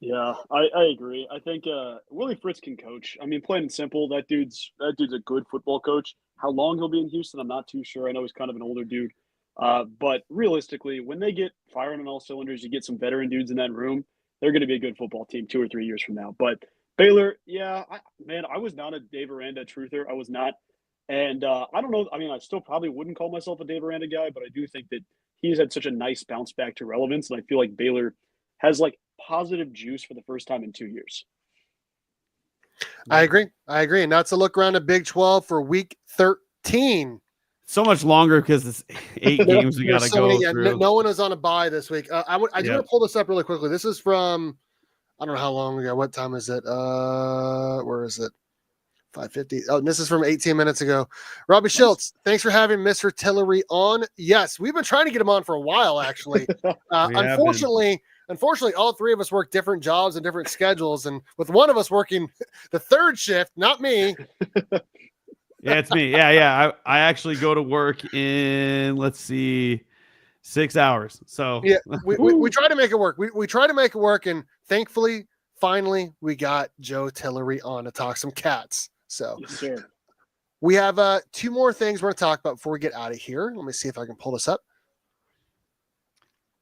Yeah, I agree. I think Willie Fritz can coach. I mean, plain and simple, that dude's a good football coach. How long he'll be in Houston, I'm not too sure. I know he's kind of an older dude. But realistically, when they get firing on all cylinders, you get some veteran dudes in that room, they're going to be a good football team 2 or 3 years from now. But Baylor, yeah, I was not a Dave Aranda truther. I was not. And I don't know. I mean, I still probably wouldn't call myself a Dave Aranda guy, but I do think that he's had such a nice bounce back to relevance. And I feel like Baylor has like positive juice for the first time in 2 years. I agree. And that's a look around the Big 12 for week 13. So much longer because it's 8 games we got to go through. No one was on a bye this week. I do want to pull this up really quickly. This is from, I don't know how long ago. What time is it? Where is it? 5:50. Oh, this is from 18 minutes ago. Robbie Schultz, thanks for having Mr. Tillery on. Yes, we've been trying to get him on for a while, actually. Unfortunately, all three of us work different jobs and different schedules. And with one of us working the third shift, not me. Yeah, it's me. Yeah. I actually go to work in, 6 hours. So yeah, we try to make it work. We try to make it work. And thankfully, finally, we got Joe Tillery on to talk some cats. So yes, sir. We have 2 more things we're going to talk about before we get out of here. Let me see if I can pull this up.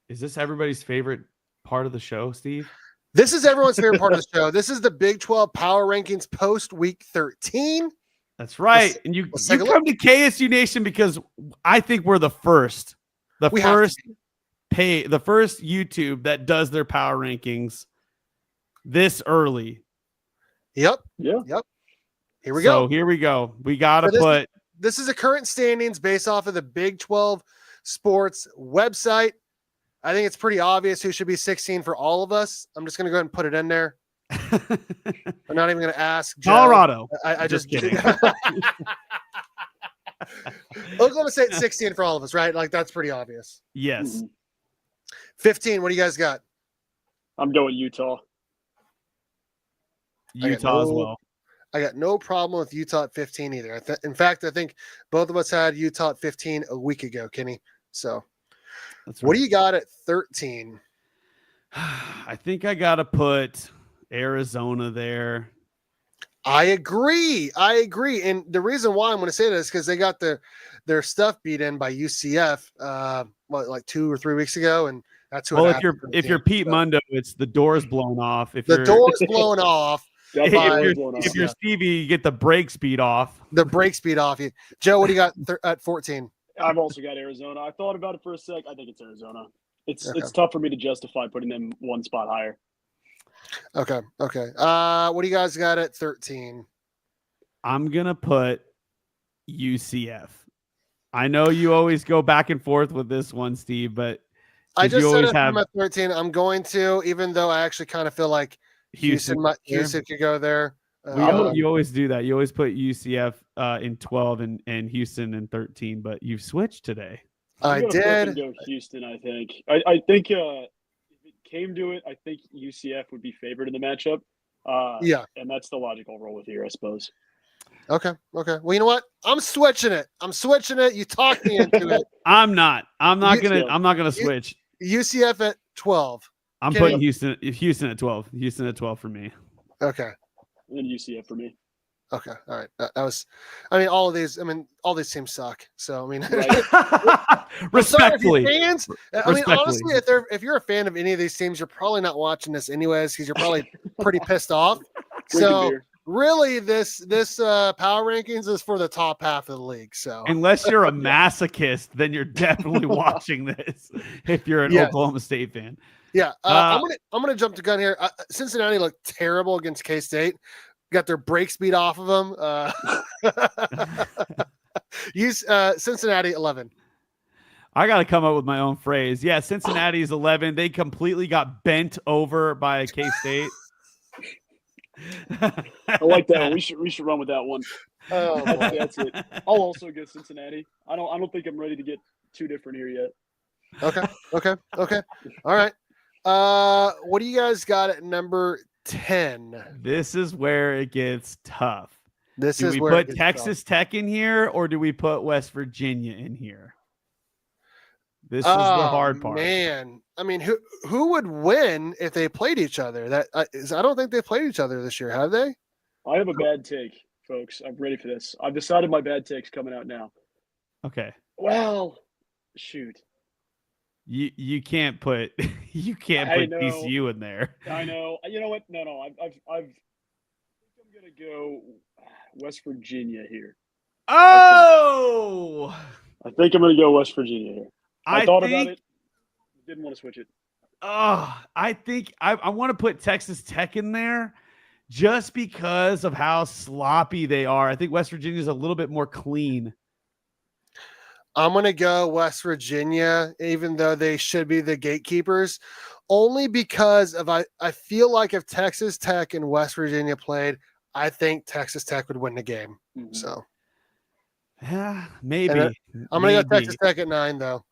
Is this everybody's favorite part of the show, Steve? This is everyone's favorite part of the show. This is the Big 12 Power Rankings post week 13. That's right. And you come to KSU Nation because I think we're the first. The first YouTube that does their power rankings this early. Yep. Here we go. We got to put. This is the current standings based off of the Big 12 Sports website. I think it's pretty obvious who should be 16 for all of us. I'm just going to go ahead and put it in there. I'm not even going to ask. Joe. Colorado. I just kidding. Oklahoma State 16 for all of us, right? Like that's pretty obvious. Yes. 15. What do you guys got? I'm going Utah. Utah as well. I got no problem with Utah at 15 either. In fact, I think both of us had Utah at 15 a week ago, Kenny. So that's right. What do you got at 13? I think I got to put Arizona there. I agree. And the reason why I'm going to say this is because they got their stuff beat in by UCF, like 2 or 3 weeks ago. And that's who. Well, if you're Pete Mundo, it's the door's blown off. If the door's blown off. If you're Stevie, you get the brake speed off. The brake speed off you. Joe, what do you got at 14? I've also got Arizona. I thought about it for a sec. I think it's Arizona. It's tough for me to justify putting them one spot higher. Okay. What do you guys got at 13? I'm gonna put UCF. I know you always go back and forth with this one, Steve, but I just said it at 13. I'm going to, even though I actually kind of feel like Houston could go there. You always do that. You always put UCF in 12 and Houston in 13, but you've switched today. I did. Go Houston, I think. I think if it came to it, I think UCF would be favored in the matchup. And that's the logical roll with here, I suppose. Okay. Well, you know what? I'm switching it. You talked me into it. I'm not gonna switch. UCF at 12. I'm putting Houston at 12. Houston at 12 for me. Okay. And UCF for me. Okay. All right. All these teams suck. So, respectfully. Fans. Honestly, if you're a fan of any of these teams, you're probably not watching this anyways because you're probably pretty pissed off. So, really, this power rankings is for the top half of the league. So, unless you're a masochist, then you're definitely watching this if you're an Oklahoma State fan. Yeah, I'm gonna jump the gun here. Cincinnati looked terrible against K-State. Got their brake speed off of them. Cincinnati 11. I got to come up with my own phrase. Yeah, Cincinnati's 11. They completely got bent over by K-State. I like that one. We should run with that one. Oh, that's it. I'll also go Cincinnati. I don't think I'm ready to get too different here yet. Okay. All right. What do you guys got at number 10. This is where it gets tough. Do we put Texas Tech in here, or do we put West Virginia in here? This is the hard part. Man, I mean, who would win if they played each other? I don't think they played each other this year, have they? I have a bad take, folks. I'm ready for this. I've decided my bad take's coming out now. Okay. Well, shoot. You can't put TCU in there. I know. You know what? No. I think I'm gonna go West Virginia here. Oh, I think I'm gonna go West Virginia here. I thought about it. Didn't want to switch it. Oh, I think I want to put Texas Tech in there just because of how sloppy they are. I think West Virginia is a little bit more clean. I'm going to go West Virginia, even though they should be the gatekeepers, only because I feel like if Texas Tech and West Virginia played, I think Texas Tech would win the game. Mm-hmm. So, yeah, maybe. I'm going to go Texas Tech at 9, though.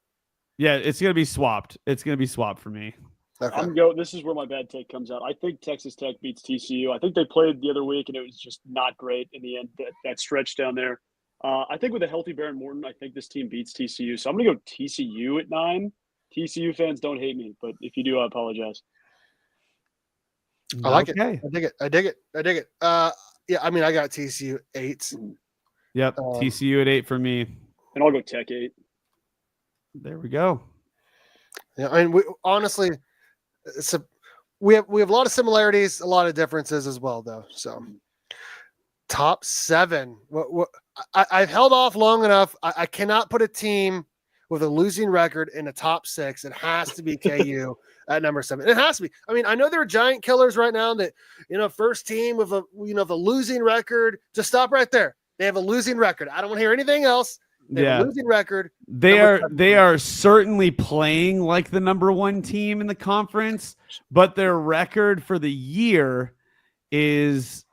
Yeah, it's going to be swapped. It's going to be swapped for me. Okay. This is where my bad take comes out. I think Texas Tech beats TCU. I think they played the other week, and it was just not great in the end, that stretch down there. I think with a healthy Baron Morton, I think this team beats TCU. So I'm going to go TCU at 9. TCU fans don't hate me, but if you do, I apologize. I like it. I dig it. Yeah, I mean, I got TCU 8. Yep, TCU at 8 for me. And I'll go Tech 8. There we go. Yeah, I mean, we have a lot of similarities, a lot of differences as well, though. So, top 7. I've held off long enough. I cannot put a team with a losing record in the top 6. It has to be KU at number 7. It has to be. I mean, I know there are giant killers right now that, first team with the losing record. Just stop right there. They have a losing record. I don't want to hear anything else. They have a losing record. They are certainly playing like the number 1 team in the conference, but their record for the year is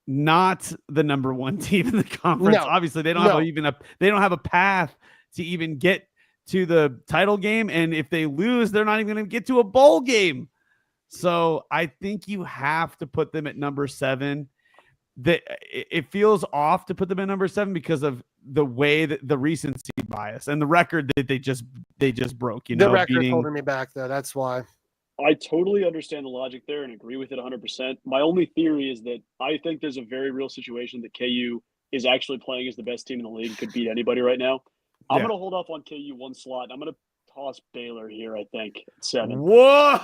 not the number 1 team in the conference. No, obviously they don't have a path to even get to the title game, and if they lose, they're not even going to get to a bowl game. So I think you have to put them at number 7. It feels off to put them at number 7 because of the way that the recency bias and the record that they just broke. The record holding me back, though. That's why. I totally understand the logic there and agree with it 100%. My only theory is that I think there's a very real situation that KU is actually playing as the best team in the league, could beat anybody right now. I'm going to hold off on KU 1 slot. I'm going to toss Baylor here, I think, at 7. Whoa!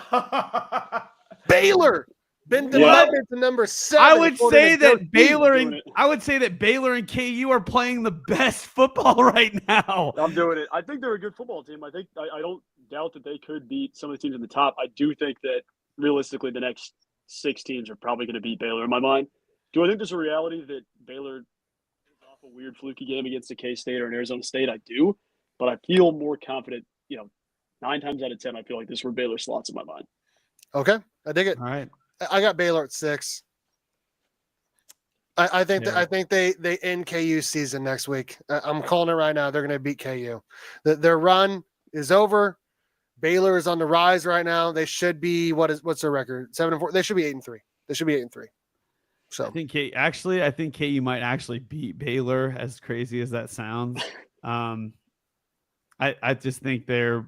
Baylor! Been demoted to number 7. I would say that Baylor and KU are playing the best football right now. I'm doing it. I think they're a good football team. I don't doubt that they could beat some of the teams in the top. I do think that realistically the next 6 teams are probably going to beat Baylor in my mind. Do I think there's a reality that Baylor is off a weird fluky game against a K-State or an Arizona State? I do, but I feel more confident. 9 times out of 10, I feel like this is where Baylor slots in my mind. Okay, I dig it. All right. I got Baylor at 6. I think they end KU season next week. I'm calling it right now. They're going to beat KU. Their run is over. Baylor is on the rise right now. They should be what's their record? 7-4. They should be 8-3. They should be 8-3. So I think KU might actually beat Baylor. As crazy as that sounds, I just think they're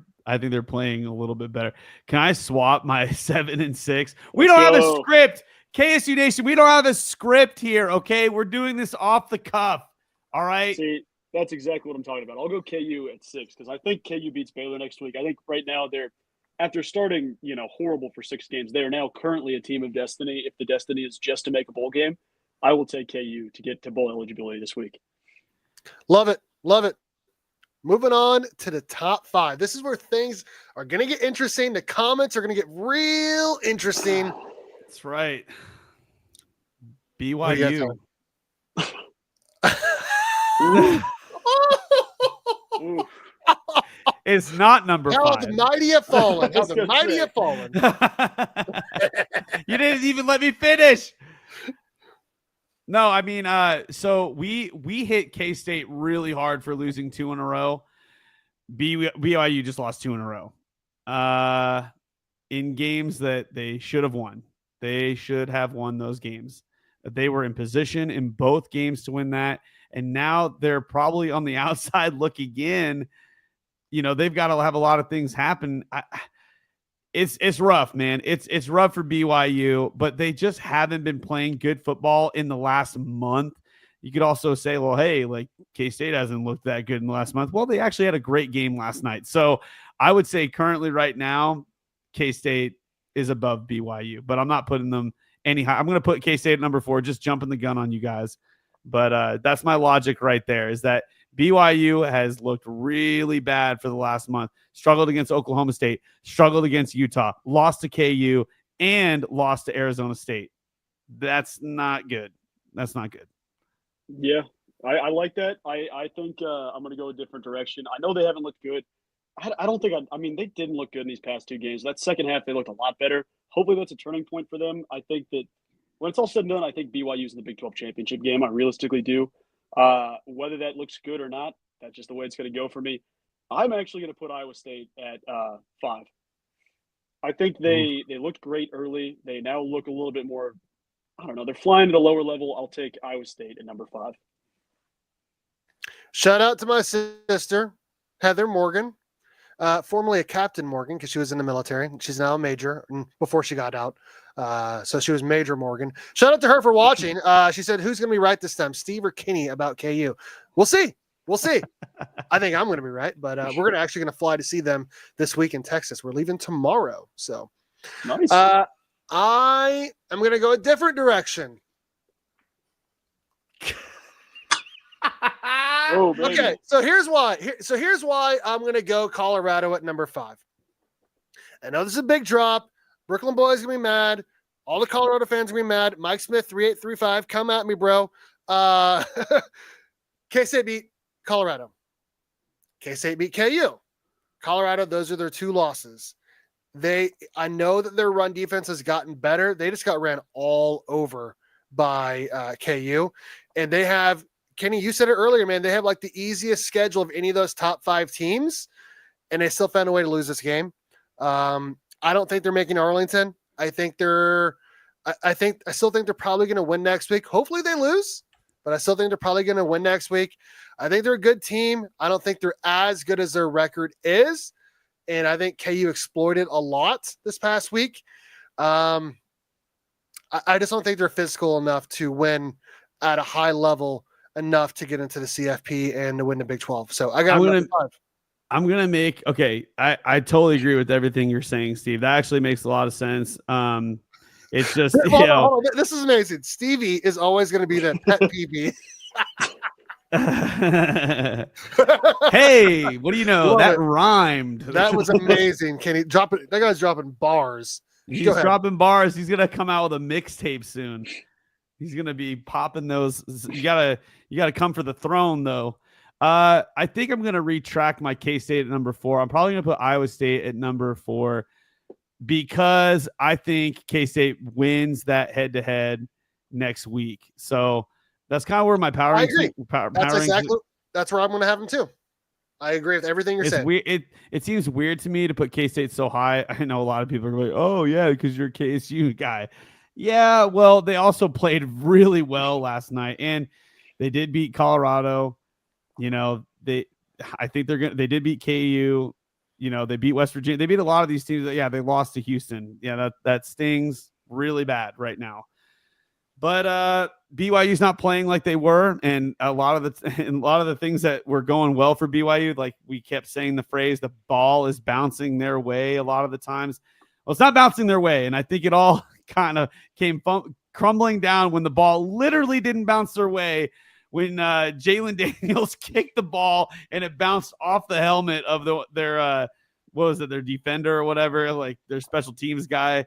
playing a little bit better. Can I swap my 7 and 6? We don't have a script. KSU Nation, we don't have a script here, okay? We're doing this off the cuff, all right? See, that's exactly what I'm talking about. I'll go KU at 6 because I think KU beats Baylor next week. I think right now they're, after starting, horrible for 6 games, they are now currently a team of destiny. If the destiny is just to make a bowl game, I will take KU to get to bowl eligibility this week. Love it. Love it. Moving on to the top 5. This is where things are going to get interesting. The comments are going to get real interesting. That's right. BYU. It's not number 5. How the mighty have fallen. How the mighty have fallen. You didn't even let me finish. No, I mean, so we hit K-State really hard for losing 2 in a row. BYU just lost 2 in a row in games that they should have won. They should have won those games. They were in position in both games to win that. And now they're probably on the outside looking in. They've got to have a lot of things happen. It's rough, man. It's rough for BYU, but they just haven't been playing good football in the last month. You could also say, well, hey, like K-State hasn't looked that good in the last month. Well, they actually had a great game last night. So I would say currently right now, K-State is above BYU, but I'm not putting them any high. I'm going to put K-State at number 4, just jumping the gun on you guys. But that's my logic right there, is that BYU has looked really bad for the last month, struggled against Oklahoma State, struggled against Utah, lost to KU, and lost to Arizona State. That's not good. That's not good. Yeah, I like that. I think I'm going to go a different direction. I know they haven't looked good. I don't think – I mean, they didn't look good in these past 2 games. That second half, they looked a lot better. Hopefully that's a turning point for them. I think that when it's all said and done, I think BYU's in the Big 12 championship game. I realistically do. Whether that looks good or not, that's just the way it's going to go for me. I'm actually going to put Iowa State at 5. I think they looked great early. They now look a little bit more – I don't know. They're flying at a lower level. I'll take Iowa State at number 5. Shout out to my sister, Heather Morgan. Formerly a Captain Morgan, because she was in the military. She's now a major before she got out. So she was Major Morgan. Shout out to her for watching. She said, who's going to be right this time, Steve or Kenny about KU? We'll see. I think I'm going to be right, but we're actually going to fly to see them this week in Texas. We're leaving tomorrow. So nice. I am going to go a different direction. Oh, baby. Okay, so here's why I'm going to go Colorado at number 5. I know this is a big drop. Brooklyn boys going to be mad. All the Colorado fans are going to be mad. Mike Smith, 3835, come at me, bro. K-State beat Colorado. K-State beat KU. Colorado, those are their 2 losses. I know that their run defense has gotten better. They just got ran all over by KU. And they have, Kenny, you said it earlier, man, they have like the easiest schedule of any of those top 5 teams, and they still found a way to lose this game. I don't think they're making Arlington. I still think they're probably going to win next week. Hopefully they lose, but I still think they're probably going to win next week. I think they're a good team. I don't think they're as good as their record is. And I think KU exploited a lot this past week. I just don't think they're physical enough to win at a high level enough to get into the CFP and to win the Big 12. So I got I'm going to make, okay, I totally agree with everything you're saying, Steve. That actually makes a lot of sense. It's just, hold on. This is amazing. Stevie is always going to be the pet PB. Hey, what do you know? That rhymed. That was amazing. Kenny, that guy's dropping bars. He's dropping bars. He's going to come out with a mixtape soon. He's going to be popping those. You gotta come for the throne, though. I think I'm going to retract my K-State at number 4. I'm probably going to put Iowa State at number 4 because I think K-State wins that head-to-head next week. So that's kind of where my power. I agree. That's where I'm going to have them too. I agree with everything you're saying. Weird. It seems weird to me to put K-State so high. I know a lot of people are like, "Oh yeah, because you're a KSU guy." Yeah, well, they also played really well last night, and they did beat Colorado. They did beat KU. They beat West Virginia. They beat a lot of these teams. Yeah, they lost to Houston. Yeah, that stings really bad right now. But BYU's not playing like they were, and a lot of the things that were going well for BYU, like we kept saying the phrase, the ball is bouncing their way a lot of the times. Well, it's not bouncing their way, and I think it all kind of came crumbling down when the ball literally didn't bounce their way. When Jalen Daniels kicked the ball and it bounced off the helmet of their defender or whatever, like their special teams guy.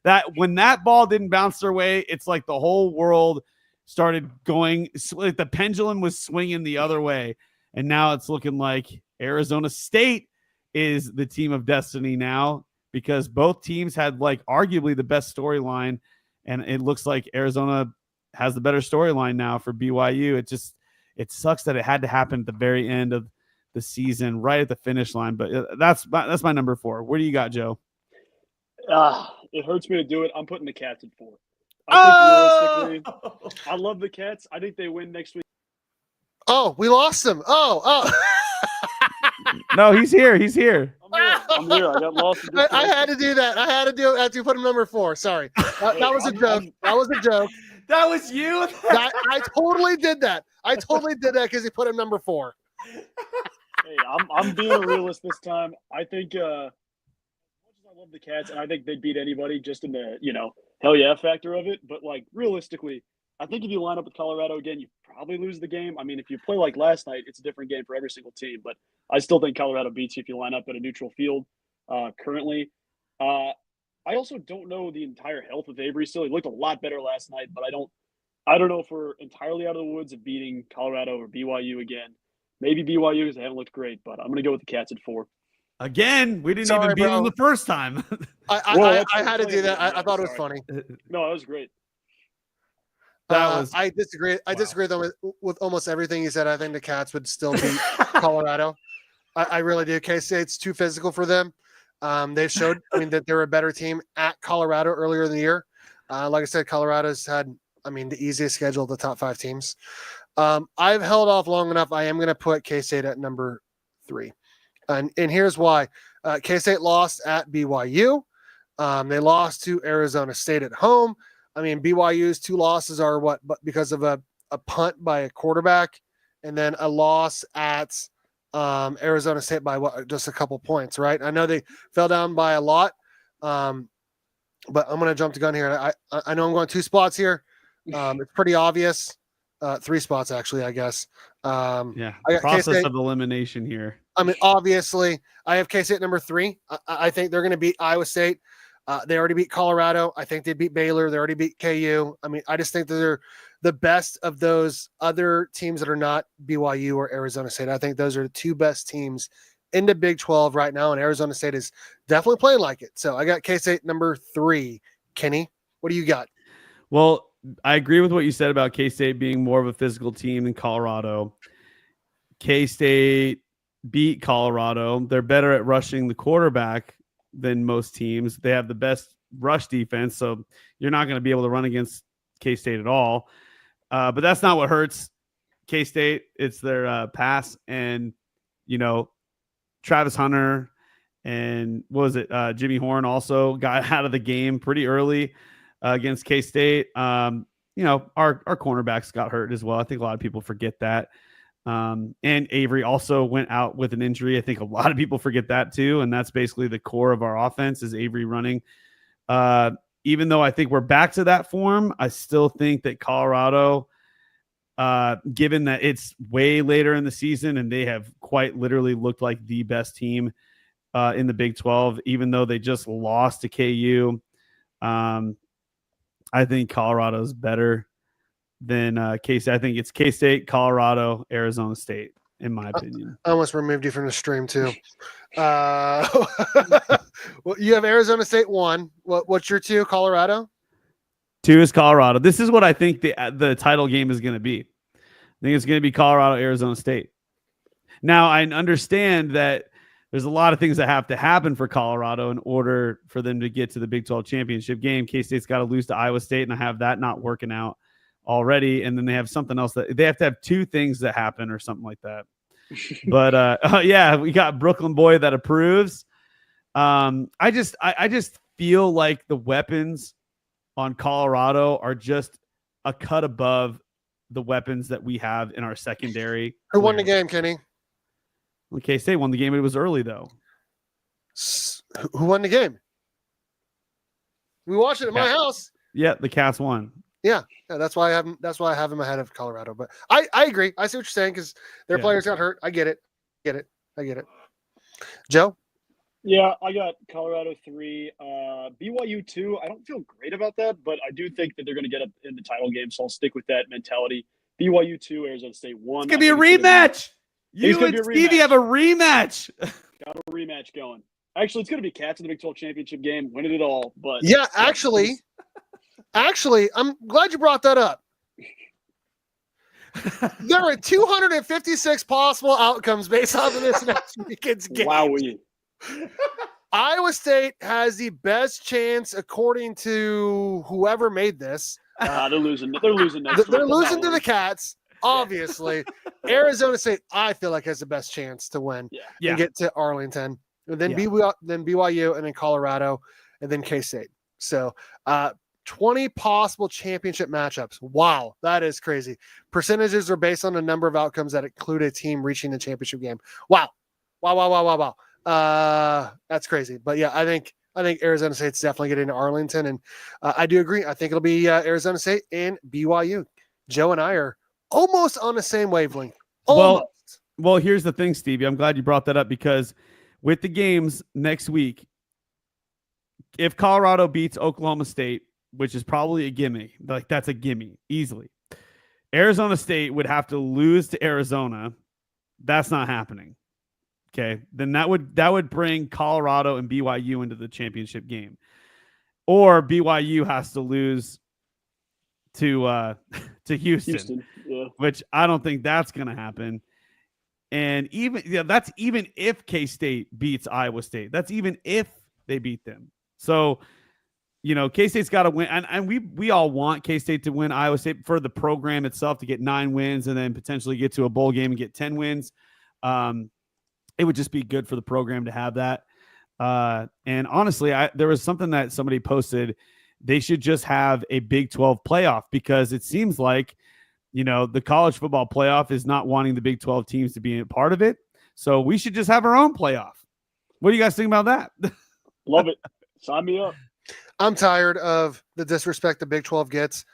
That when that ball didn't bounce their way, it's like the whole world started going, like the pendulum was swinging the other way. And now it's looking like Arizona State is the team of destiny now, because both teams had like arguably the best storyline, and it looks like Arizona has the better storyline now for BYU. It sucks that it had to happen at the very end of the season, right at the finish line. But that's my number 4. Where do you got, Joe? It hurts me to do it. I'm putting the Cats at 4. I think realistically, I love the Cats. I think they win next week. Oh, we lost him. Oh. No, he's here. He's here. I'm here. I got lost. I had to do that. I had to do it. I had to put him number 4. Sorry. That was a joke. That was a joke. That was you? I totally did that. I totally did that because he put him number 4. Hey, I'm being a realist this time. I think as much as I love the Cats, and I think they'd beat anybody just in the, hell yeah factor of it. But like realistically, I think if you line up with Colorado again, you probably lose the game. I mean, if you play like last night, it's a different game for every single team. But I still think Colorado beats you if you line up at a neutral field currently. I also don't know the entire health of Avery still. He looked a lot better last night, but I don't know if we're entirely out of the woods of beating Colorado or BYU again. Maybe BYU because they haven't looked great, but I'm going to go with the Cats at 4. Again, we didn't even beat them the first time. I had to do that. I thought it was funny. No, that was great. I disagree. I disagree with almost everything you said. I think the Cats would still beat Colorado. I really do. K-State's too physical for them. They've showed, that they're a better team at Colorado earlier in the year. Like I said, Colorado's had, the easiest schedule of the top 5 teams. I've held off long enough. I am going to put K-State at number 3. And here's why. K-State lost at BYU. They lost to Arizona State at home. BYU's 2 losses are what? But because of a punt by a quarterback, and then a loss at Arizona State by just a couple points, right? I know they fell down by a lot, but I'm going to jump the gun here. I know I'm going 2 spots here. It's pretty obvious. 3 spots, actually, I guess. I got process K-State of elimination here. Obviously, I have K-State number 3. I think they're going to beat Iowa State. They already beat Colorado. I think they beat Baylor. They already beat KU. I just think that they're the best of those other teams that are not BYU or Arizona State. I think those are the 2 best teams in the Big 12 right now, and Arizona State is definitely playing like it. So I got K-State number 3. Kenny, what do you got? Well, I agree with what you said about K-State being more of a physical team than Colorado. K-State beat Colorado. They're better at rushing the quarterback than most teams. They have the best rush defense, so you're not going to be able to run against K-State at all. But that's not what hurts K-State. It's their pass, and Travis Hunter and Jimmy Horn also got out of the game pretty early against K-State. Our cornerbacks got hurt as well. I think a lot of people forget that. And Avery also went out with an injury. I think a lot of people forget that too. And that's basically the core of our offense is Avery running. Even though I think we're back to that form, I still think that Colorado, given that it's way later in the season and they have quite literally looked like the best team in the Big 12, even though they just lost to KU, I think Colorado's better than K-State. I think it's K-State, Colorado, Arizona State, in my opinion. I almost removed you from the stream too. Well, you have Arizona State 1. What's your 2? Colorado? 2 is Colorado. This is what I think the title game is going to be. I think it's going to be Colorado, Arizona State. Now, I understand that there's a lot of things that have to happen for Colorado in order for them to get to the Big 12 championship game. K-State's got to lose to Iowa State, and I have that not working out already. And then they have something else that they have to have 2 things that happen or something like that. But we got Brooklyn boy that approves. I just feel like the weapons on Colorado are just a cut above the weapons that we have in our secondary. Who won the game, Kenny? Well, K-State won the game. It was early though. Who won the game? We watched it at my house. Yeah, the Cats won. Yeah, that's why I have him ahead of Colorado. But I agree. I see what you're saying because their players got hurt. I get it. I get it. Joe? Yeah, I got Colorado 3, BYU 2. I don't feel great about that, but I do think that they're going to get up in the title game, so I'll stick with that mentality. BYU 2, Arizona State 1. It's going to be a rematch. You and Stevie have a rematch. Got a rematch going. Actually, it's going to be Cats in the Big 12 championship game, winning it all. But yeah, actually, I'm glad you brought that up. There are 256 possible outcomes based off of this next weekend's game. Wowee. Iowa State has the best chance, according to whoever made this. They're losing. They're losing next week. They're losing to the Cats, obviously. Arizona State, I feel like, has the best chance to win and get to Arlington. And then BYU, and then Colorado, and then K-State. So 20 possible championship matchups. Wow, that is crazy. Percentages are based on a number of outcomes that include a team reaching the championship game. Wow. That's crazy. But yeah, I think Arizona State's definitely getting to Arlington, and I do agree. I think it'll be Arizona State and BYU. Joe and I are almost on the same wavelength. Almost. Well, here's the thing, Stevie. I'm glad you brought that up, because with the games next week, if Colorado beats Oklahoma State, which is probably a gimme, like that's a gimme easily, Arizona State would have to lose to Arizona. That's not happening. Okay, then that would bring Colorado and BYU into the championship game, or BYU has to lose to Houston, which I don't think that's going to happen. And that's even if K-State beats Iowa State. That's even if they beat them. So, K-State's got to win, and we all want K-State to win Iowa State for the program itself to get 9 wins and then potentially get to a bowl game and get 10 wins. It would just be good for the program to have that. And honestly, there was something that somebody posted. They should just have a Big 12 playoff, because it seems like, the college football playoff is not wanting the Big 12 teams to be a part of it. So we should just have our own playoff. What do you guys think about that? Love it. Sign me up. I'm tired of the disrespect the Big 12 gets.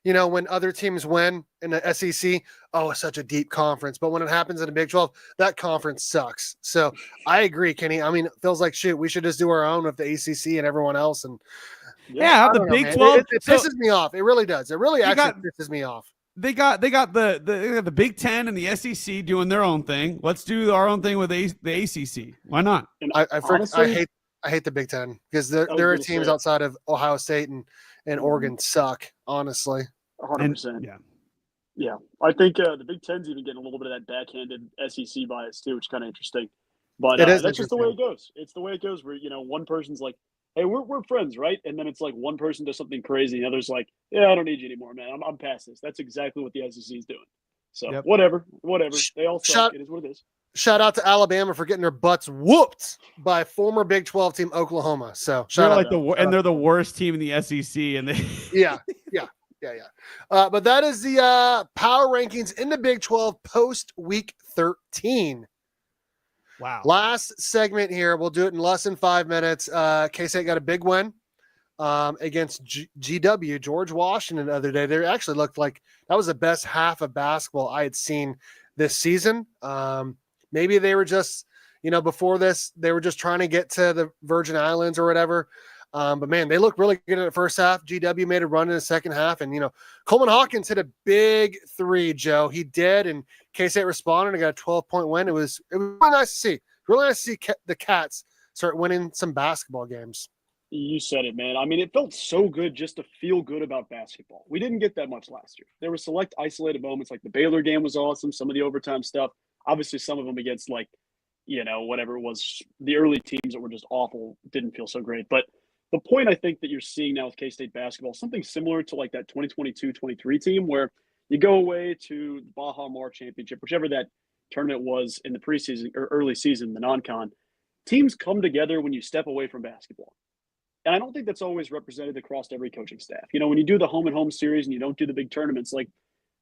When other teams win in the SEC, it's such a deep conference. But when it happens in the Big 12, that conference sucks. So I agree, Kenny. I mean, it feels like, we should just do our own with the ACC and everyone else. And the Big 12. It pisses me off. It really does. It really pisses me off. They got the Big 10 and the SEC doing their own thing. Let's do our own thing with the ACC. Why not? And I hate the Big 10, because there are teams outside of Ohio State and Oregon suck, honestly. 100%. Yeah. I think the Big Ten's even getting a little bit of that backhanded SEC bias too, which is kind of interesting. But that's just the way it goes. It's the way it goes, where one person's like, "Hey, we're friends, right?" And then it's like one person does something crazy, and the other's like, "Yeah, I don't need you anymore, man. I'm past this." That's exactly what the SEC is doing. So whatever. They all suck. It is what it is. Shout out to Alabama for getting their butts whooped by former Big 12 team Oklahoma. So shout out. They're the worst team in the SEC, and they yeah. But that is the power rankings in the Big 12 post week 13. Wow. Last segment here. We'll do it in less than 5 minutes. K-State got a big win against GW, George Washington, the other day. They actually looked like that was the best half of basketball I had seen this season. Maybe they were just, before this, they were just trying to get to the Virgin Islands or whatever. But man, they looked really good in the first half. GW made a run in the second half, and Coleman Hawkins hit a big 3, Joe. He did, and K-State responded and got a 12-point win. It was really nice to see. Really nice to see the Cats start winning some basketball games. You said it, man. I mean, it felt so good just to feel good about basketball. We didn't get that much last year. There were select isolated moments, like the Baylor game was awesome. Some of the overtime stuff, obviously some of them against whatever it was, the early teams that were just awful, didn't feel so great. But the point I think that you're seeing now with K-State basketball, something similar to like that 2022-23 team, where you go away to the Baja Mar Championship, whichever that tournament was in the preseason or early season, the non-con. Teams come together when you step away from basketball. And I don't think that's always represented across every coaching staff. When you do the home and home series and you don't do the big tournaments, like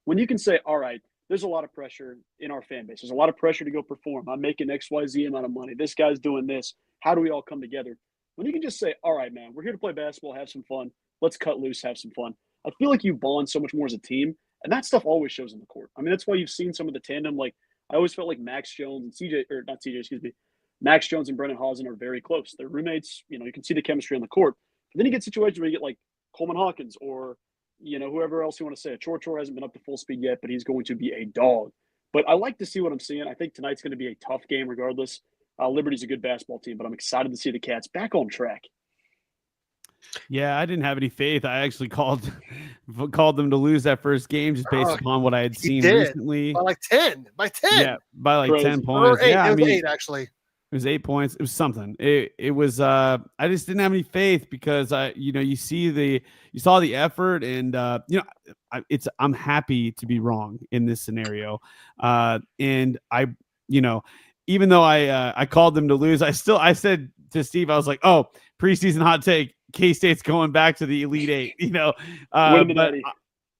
when you can say, all right, there's a lot of pressure in our fan base. There's a lot of pressure to go perform. I'm making XYZ amount of money. This guy's doing this. How do we all come together? When you can just say, all right, man, we're here to play basketball, have some fun. Let's cut loose, have some fun. I feel like you bond so much more as a team, and that stuff always shows in the court. I mean, that's why you've seen some of the tandem. Like, I always felt like Max Jones and Max Jones and Brennan Hausen are very close. They're roommates. You can see the chemistry on the court. But then you get situations where you get like Coleman Hawkins or, whoever else you want to say. Chor hasn't been up to full speed yet, but he's going to be a dog. But I like to see what I'm seeing. I think tonight's going to be a tough game regardless. Liberty's a good basketball team, but I'm excited to see the Cats back on track. Yeah, I didn't have any faith. I actually called them to lose that first game just based upon what I had seen recently. By 10. Yeah, by like Crazy. 10 points. Or 8. Yeah, it was 8, actually. It was 8 points. It was something. It was I just didn't have any faith because you saw the effort and I'm happy to be wrong in this scenario. And I even though I called them to lose, I said to Steve, I was like, "Oh, preseason hot take, K-State's going back to the Elite Eight," but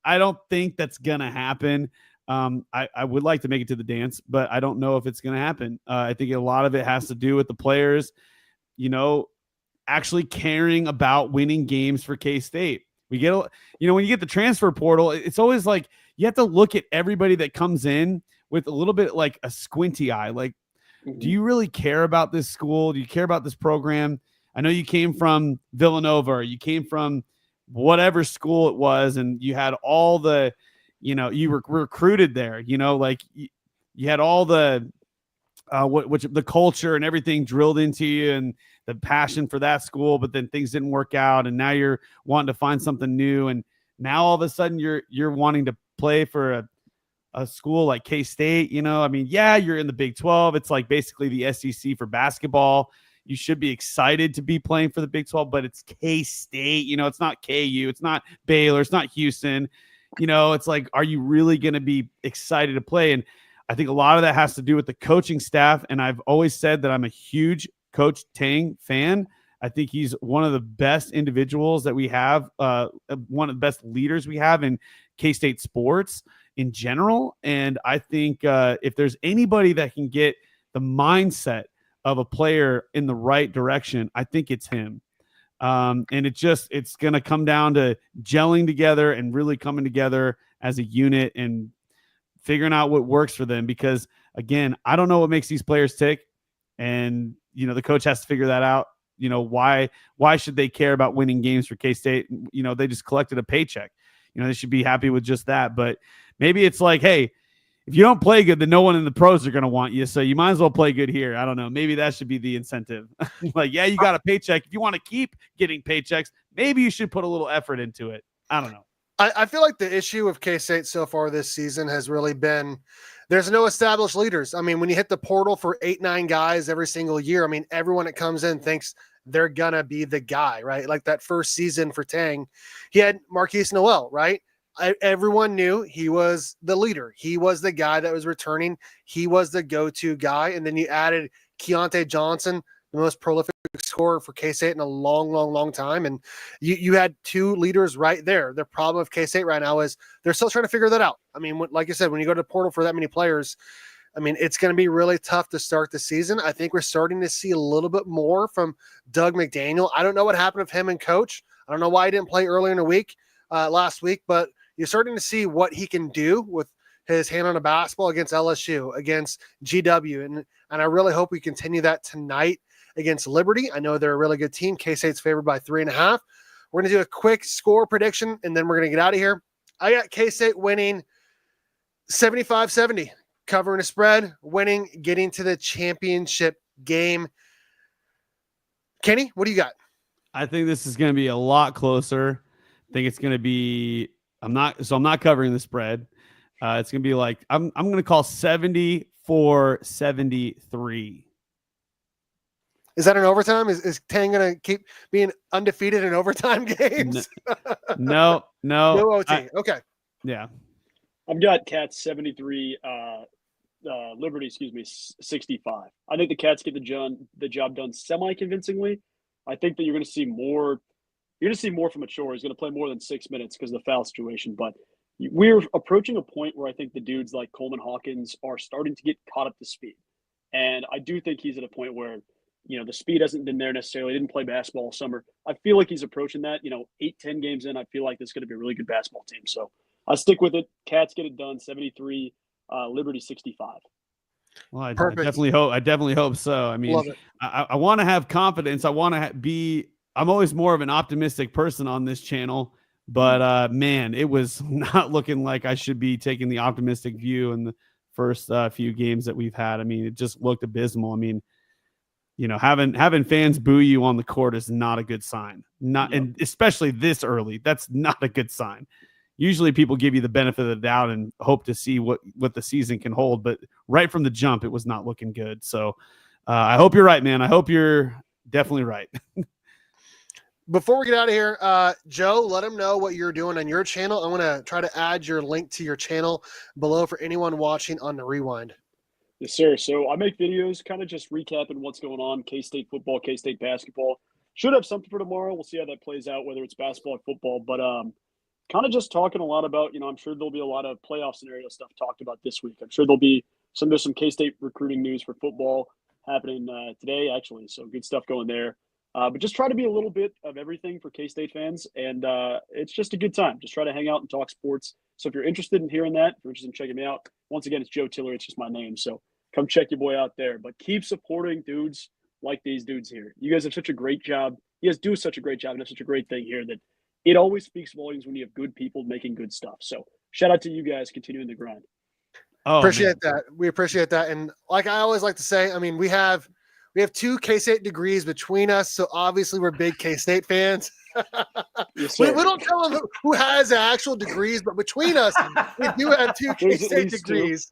I don't think that's gonna happen. I would like to make it to the dance, but I don't know if it's going to happen. I think a lot of it has to do with the players, actually caring about winning games for K-State. We get, when you get the transfer portal, it's always like you have to look at everybody that comes in with a little bit like a squinty eye. Like, do you really care about this school? Do you care about this program? I know you came from Villanova, or you came from whatever school it was, and you had all the you were recruited there, like you had all the the culture and everything drilled into you and the passion for that school, but then things didn't work out. And now you're wanting to find something new. And now all of a sudden you're wanting to play for a school like K-State, you're in the Big 12. It's like basically the SEC for basketball. You should be excited to be playing for the Big 12, but it's K-State, it's not KU, it's not Baylor, it's not Houston. It's like, are you really going to be excited to play? And I think a lot of that has to do with the coaching staff. And I've always said that I'm a huge Coach Tang fan. I think he's one of the best individuals that we have, one of the best leaders we have in K-State sports in general. And I think if there's anybody that can get the mindset of a player in the right direction, I think it's him. And it's going to come down to gelling together and really coming together as a unit and figuring out what works for them. Because again, I don't know what makes these players tick. And, the coach has to figure that out. Why should they care about winning games for K-State? They just collected a paycheck. They should be happy with just that. But maybe it's like, hey, if you don't play good, then no one in the pros are going to want you. So you might as well play good here. I don't know. Maybe that should be the incentive. Like, yeah, you got a paycheck. If you want to keep getting paychecks, maybe you should put a little effort into it. I don't know. I feel like the issue with K-State so far this season has really been there's no established leaders. I mean, when you hit the portal for 8-9 guys every single year, everyone that comes in thinks they're going to be the guy, right? Like that first season for Tang, he had Marquise Noel, right? Everyone knew he was the leader. He was the guy that was returning. He was the go-to guy. And then you added Keontae Johnson, the most prolific scorer for K-State in a long, long, long time. And you had two leaders right there. The problem with K-State right now is they're still trying to figure that out. Like I said, when you go to the portal for that many players, it's going to be really tough to start the season. I think we're starting to see a little bit more from Doug McDaniel. I don't know what happened with him and coach. I don't know why he didn't play earlier in the week, last week, but you're starting to see what he can do with his hand on a basketball against LSU, against GW. And I really hope we continue that tonight against Liberty. I know they're a really good team. K-State's favored by 3.5. We're going to do a quick score prediction, and then we're going to get out of here. I got K-State winning 75-70, covering a spread, winning, getting to the championship game. Kenny, what do you got? I think this is going to be a lot closer. I think it's going to be I'm not covering the spread. It's going to be like I'm going to call 74-73. Is that an overtime? Is Tang going to keep being undefeated in overtime games? No. No OT. Okay. Yeah. I've got Cats 73, Liberty, 65. I think the Cats get the job done semi-convincingly. I think that you're going to see more. You're going to see more from Achor. He's going to play more than 6 minutes because of the foul situation. But we're approaching a point where I think the dudes like Coleman Hawkins are starting to get caught up to speed. And I do think he's at a point where, the speed hasn't been there necessarily. He didn't play basketball all summer. I feel like he's approaching that. 8-10 games in, I feel like this is going to be a really good basketball team. So I'll stick with it. Cats get it done, 73, Liberty 65. Well, I definitely hope so. I want to have confidence. I want to be – I'm always more of an optimistic person on this channel, but man, it was not looking like I should be taking the optimistic view in the first few games that we've had. It just looked abysmal. Having fans boo you on the court is not a good sign. And especially this early, that's not a good sign. Usually people give you the benefit of the doubt and hope to see what the season can hold, but right from the jump, it was not looking good. So I hope you're right, man. I hope you're definitely right. Before we get out of here, Joe, let them know what you're doing on your channel. I'm going to try to add your link to your channel below for anyone watching on the Rewind. Yes, sir. So I make videos kind of just recapping what's going on, K-State football, K-State basketball. Should have something for tomorrow. We'll see how that plays out, whether it's basketball or football. But kind of just talking a lot about, I'm sure there'll be a lot of playoff scenario stuff talked about this week. I'm sure there's some K-State recruiting news for football happening today, actually. So good stuff going there. But just try to be a little bit of everything for K-State fans. And it's just a good time. Just try to hang out and talk sports. So if you're interested in hearing that, if you're interested in checking me out, once again, it's Joe Tiller. It's just my name. So come check your boy out there. But keep supporting dudes like these dudes here. You guys have such a great job. You guys do such a great job and have such a great thing here that it always speaks volumes when you have good people making good stuff. So shout out to you guys continuing the grind. Oh, appreciate that. We appreciate that. And like I always like to say, I mean, we have 2 K-State degrees between us, so obviously we're big K-State fans. Yes, we don't tell them who has actual degrees, but between us, we do have 2 K-State degrees.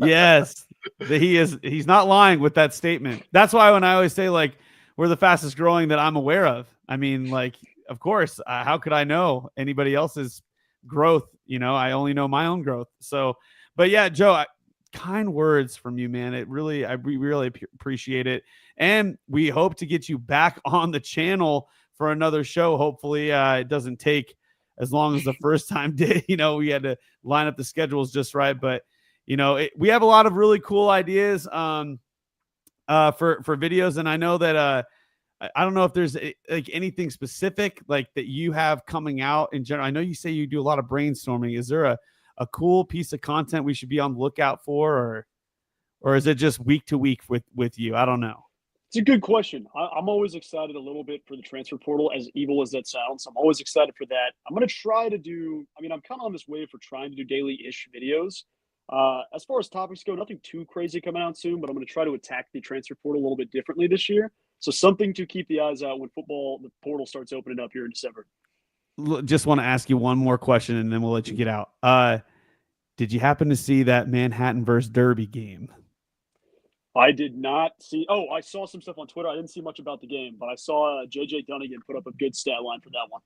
Yes, he's not lying with that statement. That's why when I always say like we're the fastest growing that I'm aware of, I mean, like, of course, how could I know anybody else's growth? I only know my own growth. So, but yeah, Joe, kind words from you, man. We really appreciate it. And we hope to get you back on the channel for another show. Hopefully it doesn't take as long as the first time did. We had to line up the schedules just right. But, we have a lot of really cool ideas for videos. And I know that I don't know if there's like anything specific like that you have coming out in general. I know you say you do a lot of brainstorming. Is there a cool piece of content we should be on the lookout for, or is it just week to week with you? I don't know. It's a good question. I'm always excited a little bit for the transfer portal, as evil as that sounds. I'm always excited for that. I'm going to try to do, I'm kind of on this wave for trying to do daily-ish videos. As far as topics go, nothing too crazy coming out soon, but I'm going to try to attack the transfer portal a little bit differently this year. So something to keep the eyes out when the portal starts opening up here in December. Just want to ask you one more question, and then we'll let you get out. Did you happen to see that Manhattan versus Derby game? I did not see. Oh, I saw some stuff on Twitter. I didn't see much about the game, but I saw JJ Dunnigan put up a good stat line for that one.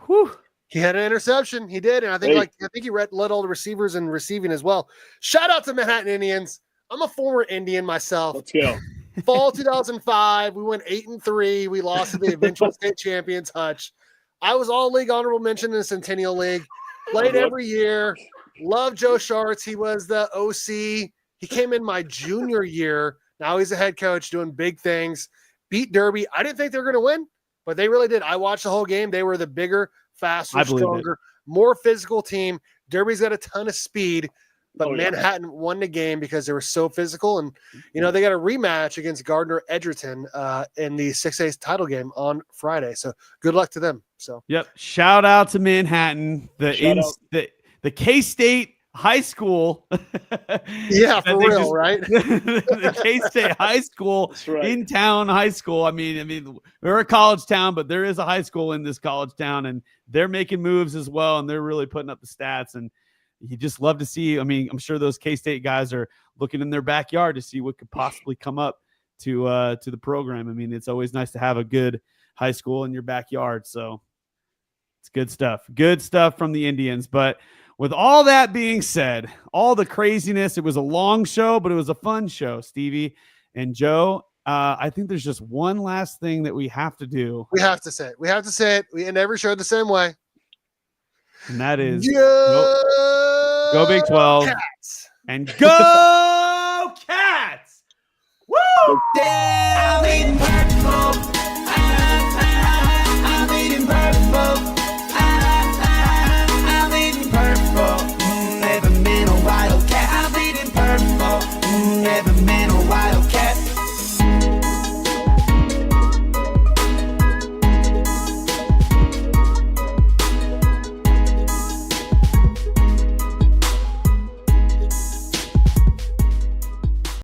Whew. He had an interception. He did, and I think he led all the receivers in receiving as well. Shout out to Manhattan Indians. I'm a former Indian myself. Let's go. Fall 2005, we went 8-3. We lost to the eventual state champions Hutch. I was all league honorable mention in the Centennial League. Played every year. Love Joe Schartz. He was the OC. He came in my junior year. Now he's a head coach doing big things. Beat Derby. I didn't think they were going to win, but they really did. I watched the whole game. They were the bigger, faster, stronger, more physical team. Derby's got a ton of speed, but Manhattan won the game because they were so physical. And, they got a rematch against Gardner Edgerton in the 6A title game on Friday. So good luck to them. So, yep. Shout out to Manhattan, the K-State high school. Yeah, for real, right? The K-State high school, in town high school. I mean, we're a college town, but there is a high school in this college town, and they're making moves as well, and they're really putting up the stats. And you just love to see. I mean, I'm sure those K-State guys are looking in their backyard to see what could possibly come up to the program. I mean, it's always nice to have a good high school in your backyard. So it's good stuff. Good stuff from the Indians. But with all that being said, all the craziness, it was a long show, but it was a fun show, Stevie and Joe. I think there's just one last thing that we have to do. We have to say it. We end every show the same way. And that is go Big 12 Cats. And go Cats! Woo! Down in Purple.